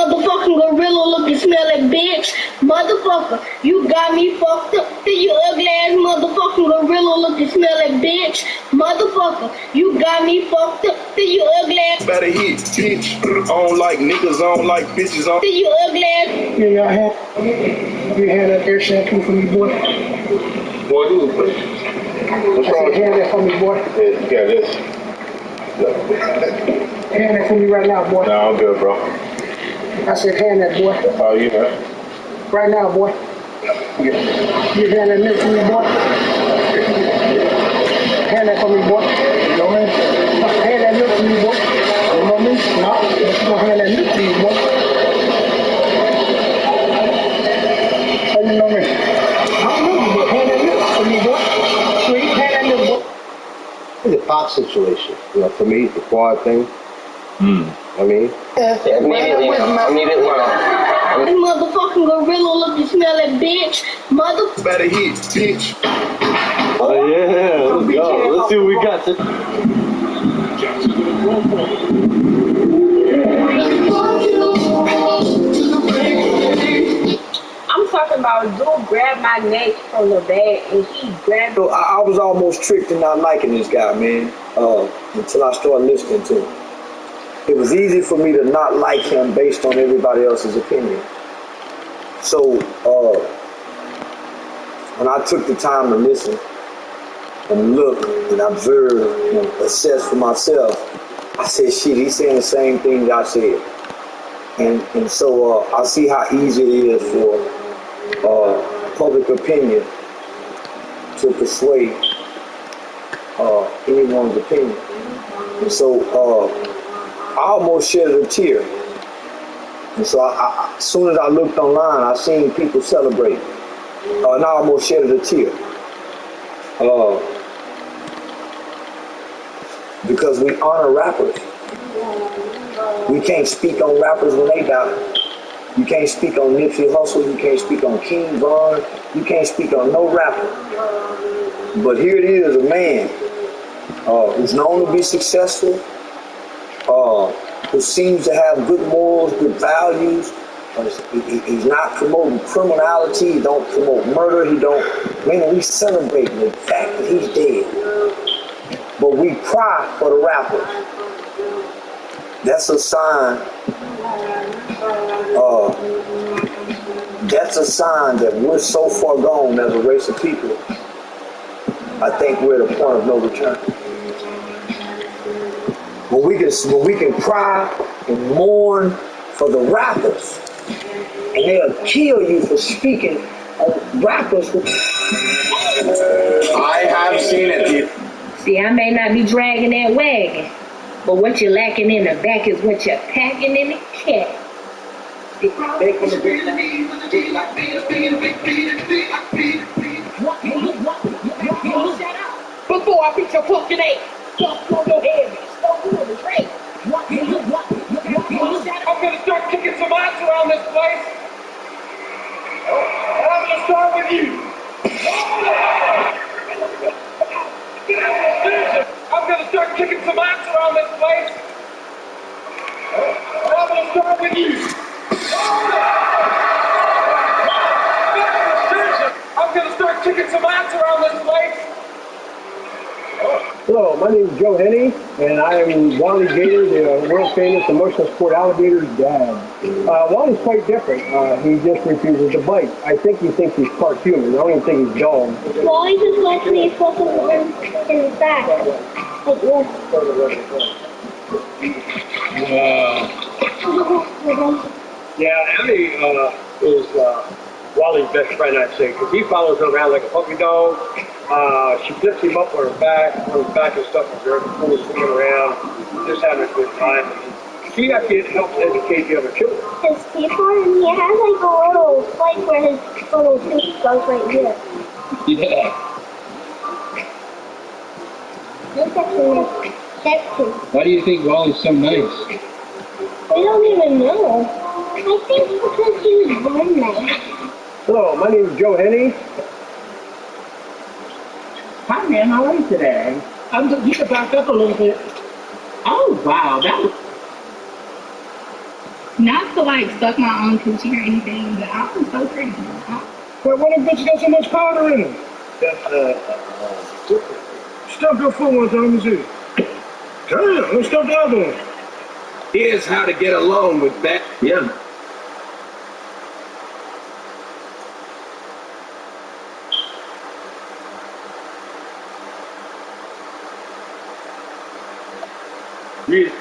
motherfucking gorilla looking smelling bitch. Motherfucker, you got me fucked up. You ugly ass motherfucking gorilla looking smelling bitch. Motherfucker, you got me fucked up. You ugly ass. Better hit, bitch. I don't like niggas, I don't like bitches. You ugly ass. Yeah, y'all you hand that air shampoo for me, boy. Boy, do it. What's wrong? Hand that for me, boy. Yeah, this. Hand that for me right now, boy. No, I'm good, bro. I said hand that, boy. Oh, you know. Right now, boy. You hand that milk for me, boy. Hand that for me, boy. You know me? Hand that milk for me, boy. You know me? No, but you gonna hand that milk to me, boy. How you know me? I don't know you, but hand that milk for me, boy. Sweet, hand that milk, boy. It's a pop situation. You know, for me, the quad thing. I mean, Immediately, this motherfucking gorilla looking smelling bitch. Better hit, bitch. Oh yeah, let's go. Let's see what we got. I'm talking about dude grabbed my neck from the back and he grabbed So I was almost tricked into not liking this guy, man, until I started listening to him. It was easy for me to not like him based on everybody else's opinion. So when I took the time to listen and look and observe and assess for myself, I said, shit, he's saying the same thing that I said. And so I see how easy it is for public opinion to persuade anyone's opinion. And so I almost shed a tear. And so as soon as I looked online, I seen people celebrate. And I almost shed a tear. Because we honor rappers. We can't speak on rappers when they die. You can't speak on Nipsey Hussle. You can't speak on King Von. You can't speak on no rapper. But here it is, a man who's known to be successful, who seems to have good morals, good values. He's not promoting criminality. He don't promote murder. Man, we celebrate the fact that he's dead. But we cry for the rappers. That's a sign. That's a sign that we're so far gone as a race of people. I think we're at a point of no return. When we can cry and mourn for the rappers, and they'll kill you for speaking on rappers. I have seen it. See, I may not be dragging that wagon, but what you're lacking in the back is what you're packing in the cat. Before I beat your fucking ass, fuck on your head, fuck you on the train. I'm gonna start kicking some ass around this place. And I'm gonna start with you. I'm gonna start kicking some ass around this place. And I'm gonna start with you. I'm gonna start kicking some ass around this place. Hello, my name is Joe Henney, and I am Wally Gator, the world famous emotional sport alligator's dad. Wally's quite different. He just refuses to bite. I think he thinks he's part human. I don't even think he's dog. Wally just lets me fuck him in his back. Like this. Yeah, Emmy is Wally's best friend, I'd say, because he follows her around like a puppy dog. She flips him up on his back and stuff, and they're fully swinging around, just having a good time. She actually helps educate the other children. His teeth are, and he has like a little place where his little tooth goes right here. Yeah. This actually makes sense too. Why do you think Wally's so nice? We don't even know. I think because he was born nice. Hello, my name is Joe Henney. Hi, man. How are you today? You can back up a little bit. Oh, wow. That was... Not to like suck my own coochie or anything, but I was so pretty. But why them bitches got so much powder in them? Stuff your foot one time, let me see. Damn, let's stuff the other one. Here's how to get along with that. Yeah. Read it.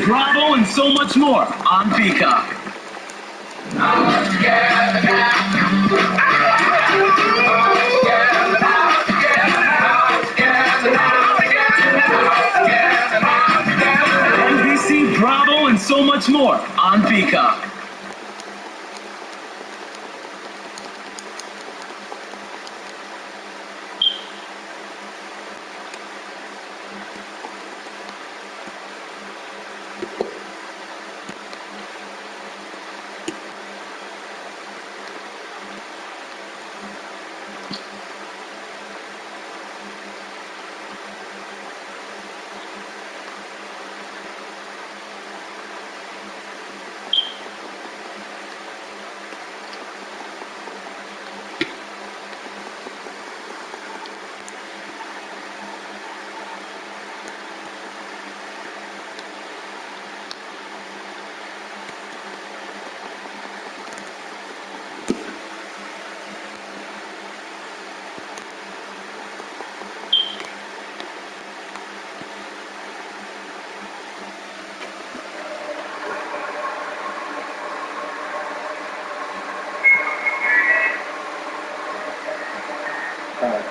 Bravo, and so much more on Peacock. NBC, Bravo, and so much more on Peacock.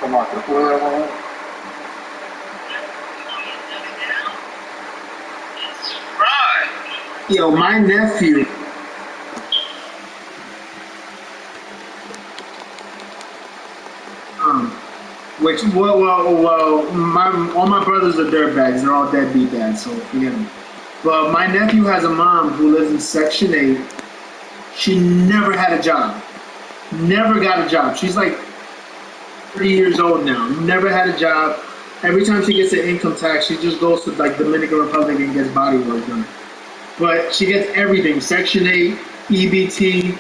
Come on, the floor one. Yo, my nephew. Well, all my brothers are dirtbags. They're all deadbeat dads, so forget them. But my nephew has a mom who lives in Section 8. She never had a job. Never got a job. She's like 30 years old now. Never had a job. Every time she gets an income tax, she just goes to like Dominican Republic and gets body work done. But she gets everything. Section 8, EBT.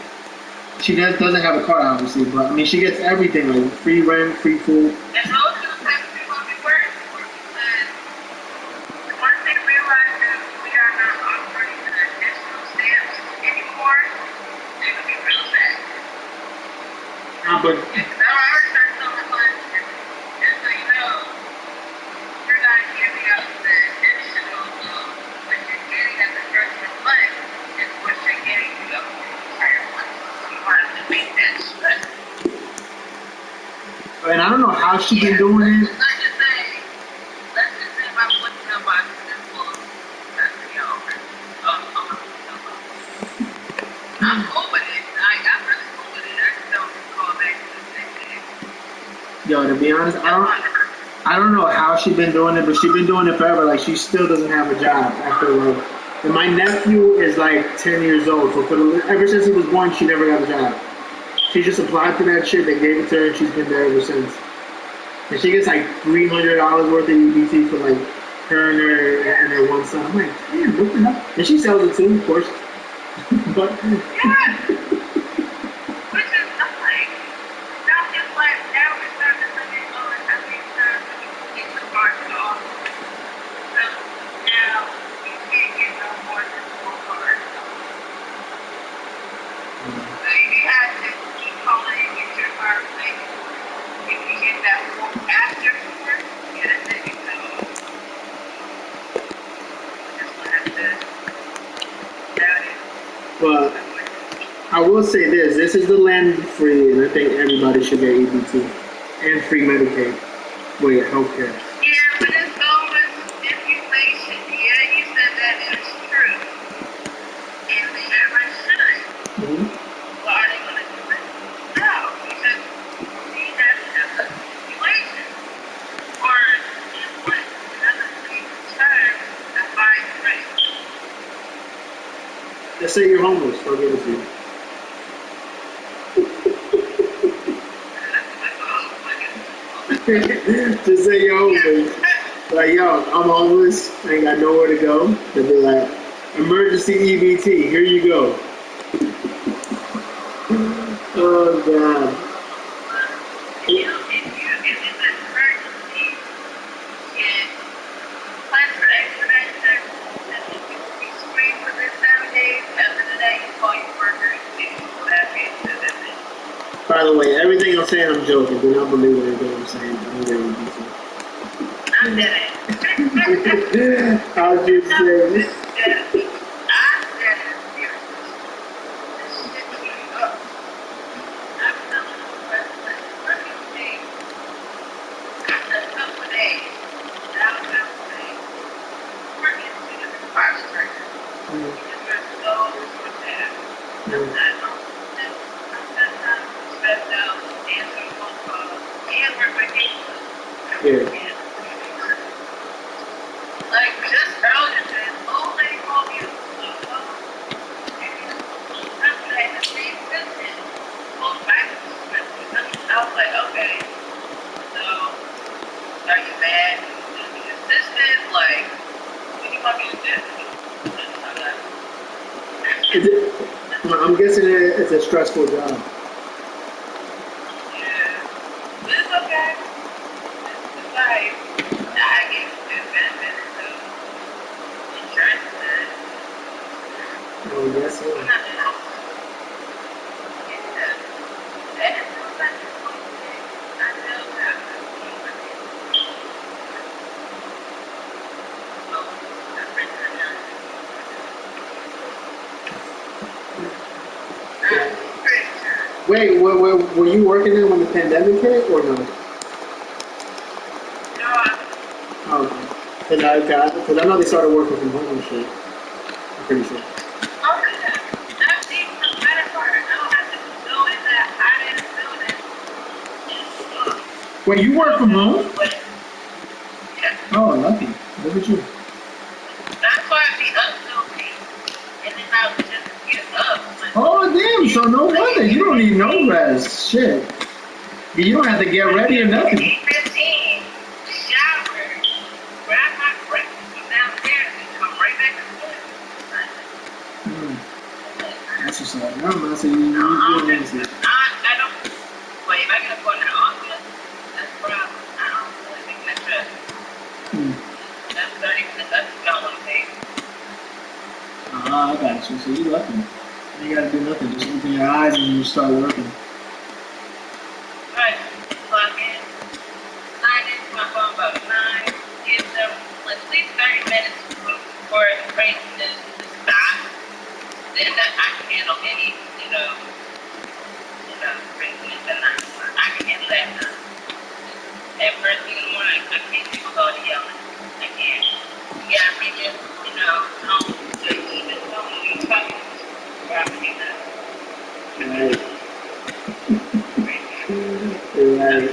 She doesn't have a car, obviously, but I mean, she gets everything, like free rent, free food. But and I don't know how she been doing it. Yo, to be honest, I don't know how she been doing it, but she been doing it forever. Like, she still doesn't have a job after work. And my nephew is like 10 years old, so ever since he was born, she never got a job. She just applied for that shit, they gave it to her, and she's been there ever since. And she gets like $300 worth of EBT for like her and her one son. I'm like, damn, look it up. And she sells it too, of course. But But I will say this is the land of free, and I think everybody should get EBT and free Medicaid. Wait, healthcare. Yeah, but it's always stipulation. Yeah, you said that is true. And everybody should. Mm-hmm. Well, are they going to do it? No, because we have to have a stipulation. Or, what another thing term to find free. Let's say you're homeless, I'll give it to you. Just say you're homeless. Like, yo, I'm homeless, I ain't got nowhere to go. They'll be like, emergency EBT, here you go. Oh, God. By the way, everything I'm saying, I'm joking. Do not believe anything I'm saying. I'm getting I'm dead. I'll just say Yeah. Like just earlier today, old lady called me. I was like, okay, so are you mad? This is like, what do you want me to do? Is it, I'm guessing it's a stressful job. Yeah, but it's okay. It's like, I get good benefits too. Insurance is Oh, yes, sir. Wait, were you working there when the pandemic hit or no? Oh, because I know they started working from home and shit. I'm pretty sure. Wait, you work from home? Oh, lucky. Look at you. That's why I be up so late. And then I would just get up. Oh, damn. So no wonder. You don't need no rest. Shit. You don't have to get ready or nothing. 15, shower, grab my breakfast from downstairs, and come right back to school. That's what's up. No, man. So you I don't, wait, if I get a phone in the office, that's a problem. I don't really think that's stress. That's 30 minutes, that's not what it takes. Ah, I got you. So you lucky. You ain't got to do nothing. Just open your eyes and you start working. Right, plug in, sign into my phone about 9, give them at least 30 minutes for the craziness to stop. Then that I can handle any, craziness that I can handle that now. At first thing in the morning, I can't do all the yelling. I can't. You gotta bring it, home to even someone you're talking to. Right. Right.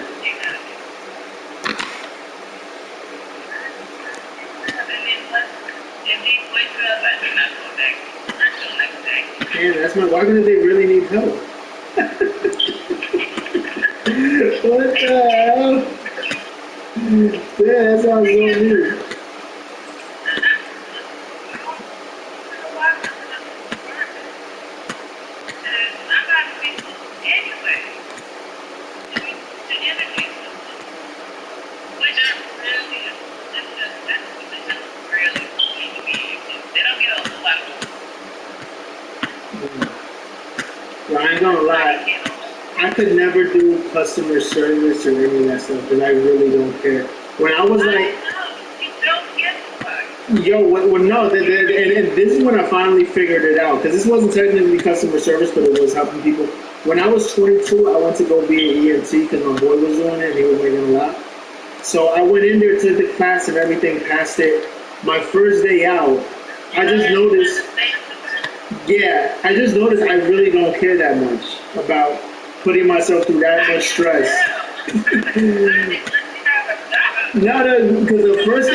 Yeah, that's my. Why do they really need help? What the hell? Yeah, that sounds so weird. Well, I ain't gonna lie. I could never do customer service or any of that stuff because I really don't care. When I was like, yo, well, no, and this is when I finally figured it out because this wasn't technically customer service, but it was helping people. When I was 22, I went to go be an EMT because my boy was doing it and he was making a lot. So I went in there to the class and everything, passed it. My first day out, I just noticed. Yeah, I just noticed I really don't care that much about putting myself through that much stress. No, because the first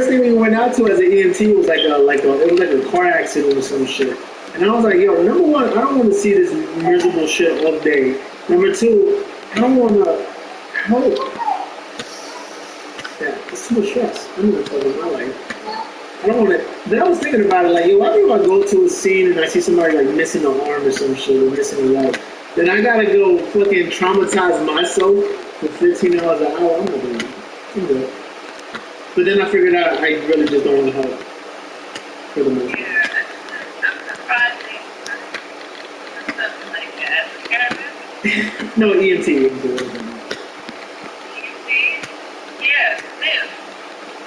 thing we went out to as an EMT was it was like a car accident or some shit. And I was like, yo, number one, I don't want to see this miserable shit all day. Number two, I don't want to help. Yeah, it's too much stress. I'm gonna fuck with my life. I don't want to. Then I was thinking about it, like, yo, why do I go to a scene and I see somebody like missing an arm or some shit or missing a leg? Then I gotta go fucking traumatize myself for $15 an hour. I'm not doing it. I'm good. But then I figured out I really just don't want to help for the most part. No, EMT.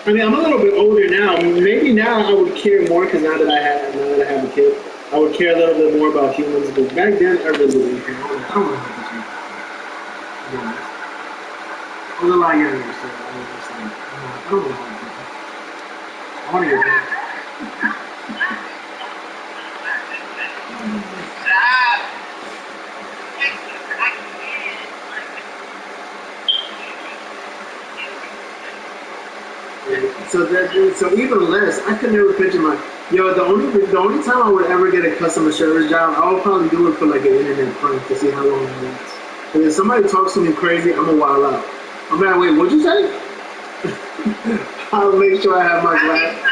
I mean, I'm a little bit older now. Maybe now I would care more because now that I have a kid, I would care a little bit more about humans. But back then, I really didn't care. I don't want to help this man. I was a lot younger, so I was just like, I don't want to help people. I want to get back. So even less, I could never picture my the only time I would ever get a customer service job, I would probably do it for like an internet prank to see how long it lasts. Because if somebody talks to me crazy, I'm gonna wild out. I'm like, wait, what'd you say? I'll make sure I have my glass.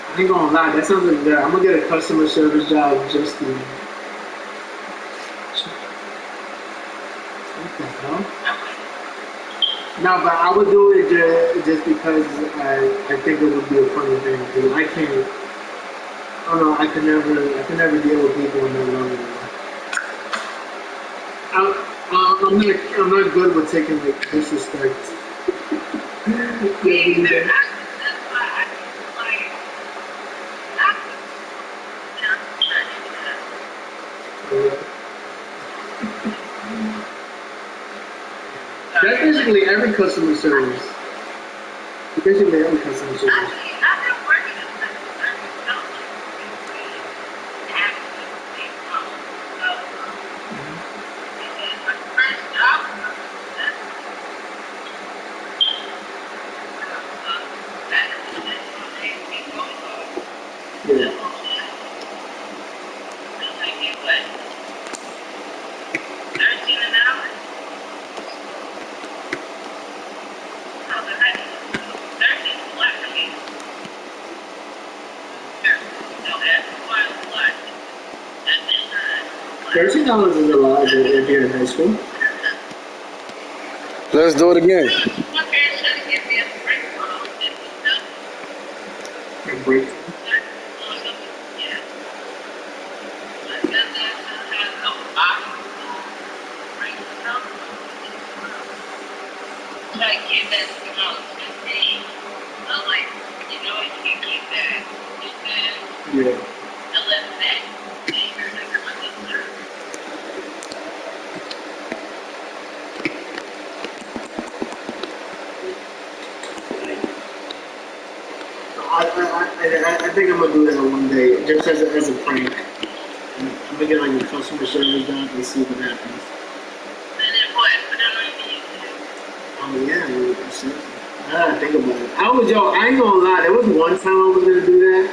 I ain't gonna lie, that sounds like that. I'm gonna get a customer service job just to. What the hell? No, but I would do it just because I think it would be a funny thing. Because I can't. I don't know. I could never deal with people on that level. I'm not good with taking like disrespect. That's basically every customer service. Basically every customer service. Yeah. $13 is a lot if you're in high school. Let's do it again. A break. Yeah. I think I'm gonna do that one day, just as a prank. I'm gonna get like a customer service job and see what happens. Oh yeah, 100%. I gotta think about it. I ain't gonna lie, there was one time I was gonna do that.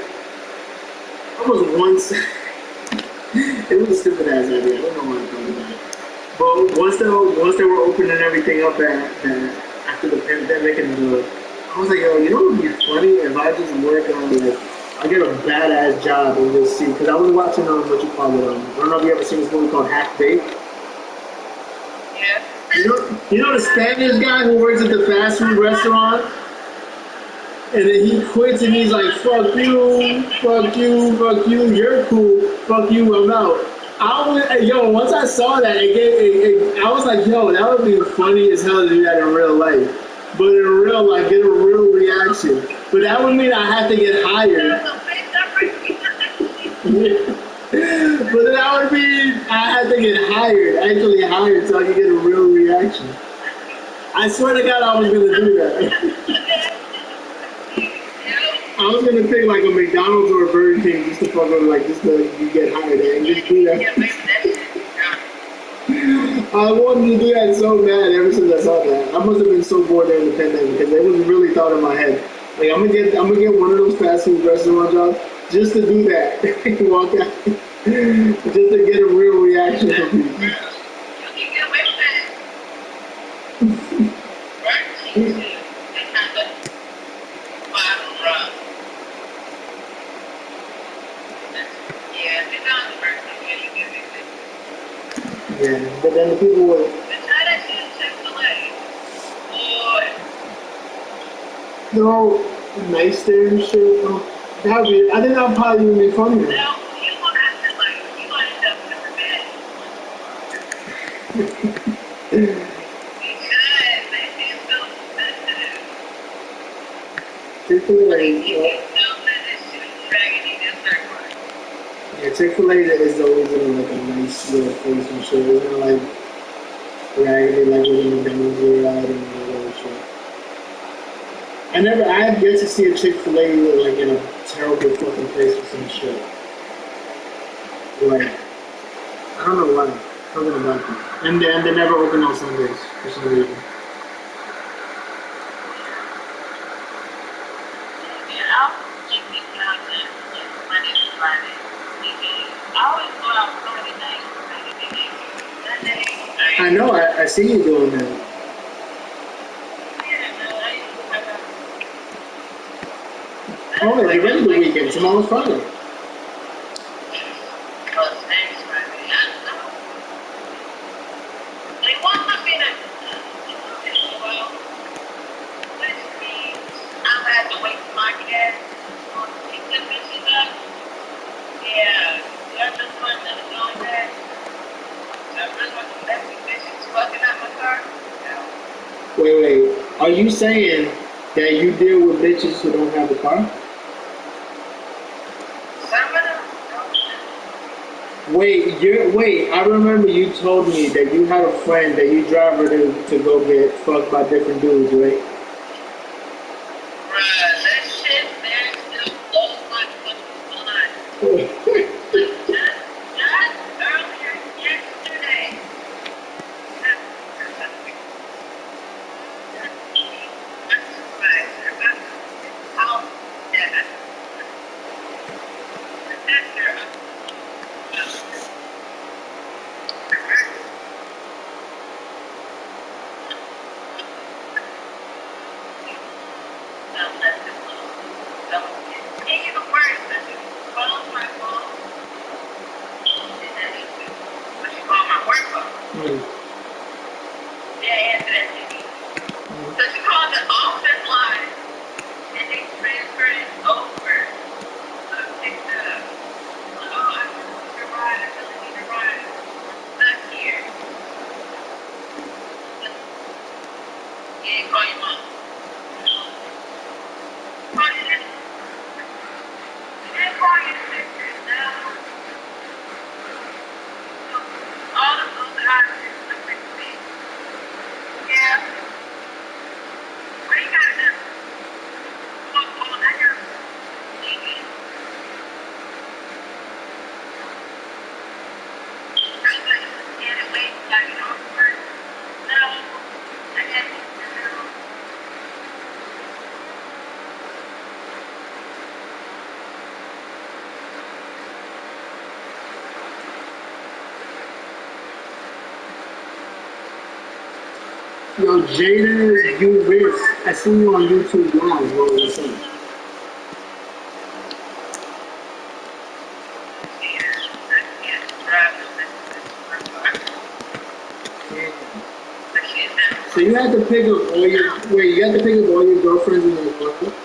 I was once. It was a stupid ass idea. I don't know why I thought about it. But once they were opening everything up after the pandemic I was like, yo, you know what would be funny if I just work on like I get a badass job and just see, because I was watching what you call it. I don't know if you ever seen this movie called Half Baked. Yeah. You know the Spanish guy who works at the fast food restaurant, and then he quits and he's like, fuck you, fuck you, fuck you, you're cool, fuck you, I'm out. Once I saw that, I was like, yo, that would be funny as hell to do that in real life. But in real life, get a real reaction. But that would mean I have to get hired. But that would mean I had to get actually hired, so I could get a real reaction. I swear to God, I was gonna do that. I was gonna pick like a McDonald's or a Burger King just to fuck with, like, just to get hired and just do that. I wanted to do that so bad ever since I saw that. I must have been so bored during the pandemic because it was really thought in my head. Like, I'm gonna get one of those fast food restaurant jobs just to do that. Walk out, just to get a real reaction from people. Yeah, but then the people would. They're all nice there and shit. I think that would probably even be funnier. People like, Chick-fil-A is always in like a nice little place and shit. It's not like raggedy like with the McDonald's we're at and all that shit. I have yet to see a Chick-fil-A like in a terrible fucking place or some shit. Like, I don't know why. Something about them. And they never open on Sundays for some reason. I know, I see you doing that. Oh, they're ready the weekend. Tomorrow's Friday. Wait. Are you saying that you deal with bitches who don't have a car? Wait, I remember you told me that you had a friend that you drive her to go get fucked by different dudes, right? Yo, Jada, you risk. I seen you on YouTube Live. What were you saying? So you had to pick up all your girlfriends in your life?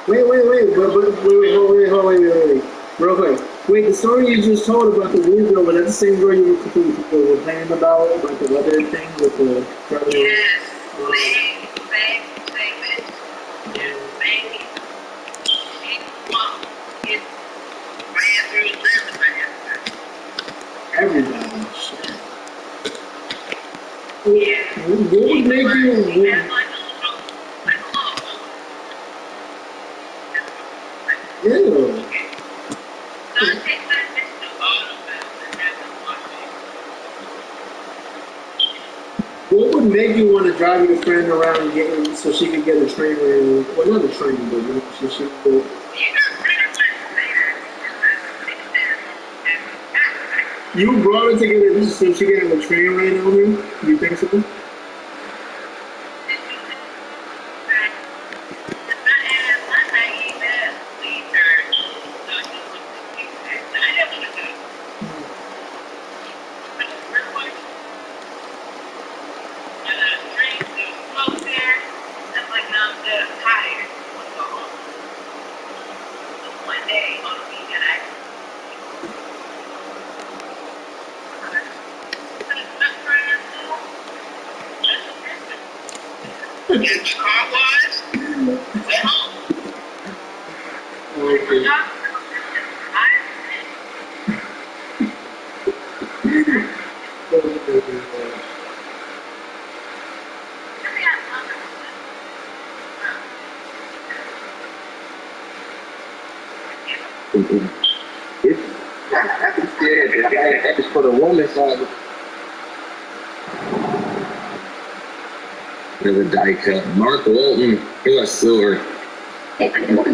Wait. Real quick. Wait, the story you just told about the weird girl, was that the same girl you were complaining about the other thing with the brother? Yes, Everybody. Yeah. What would make you? What would make you want to drive your friend around and get so she could get a train ran? Well, not a train, but so she could. You brought her to get it so she could have a train ran on her? You think so? That is for the woman side. Another die cut. Mark Walton. He was silver. Thanks so much.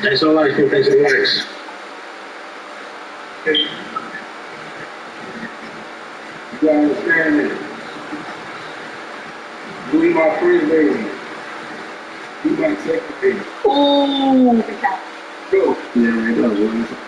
Thanks so much. You understand it? Be my friend, baby. Be my secretary. Ooh. Go. Yeah, it does.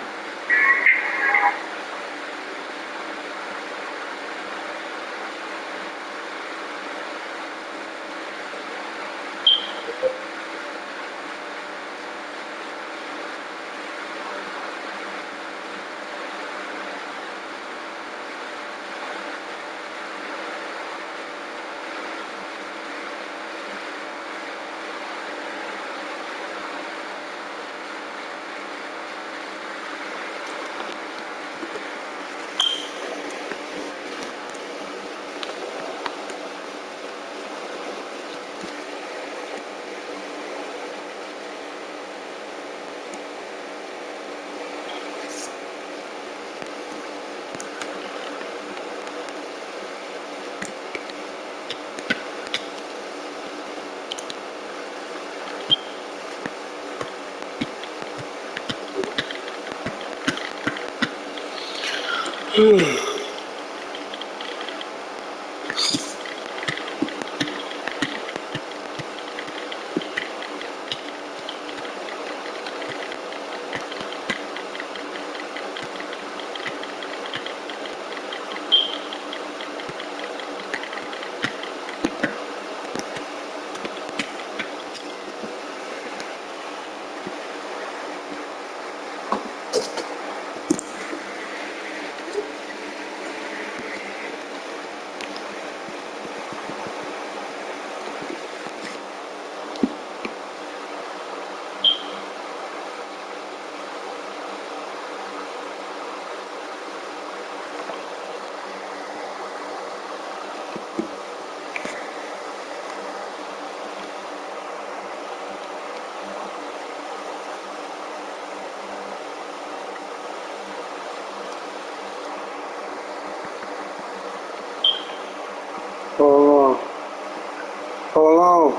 Hold on.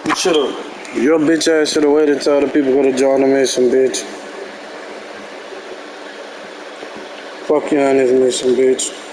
You should've, your bitch ass should've waited until the people could have joined the mission, bitch. Fuck you on this mission, bitch.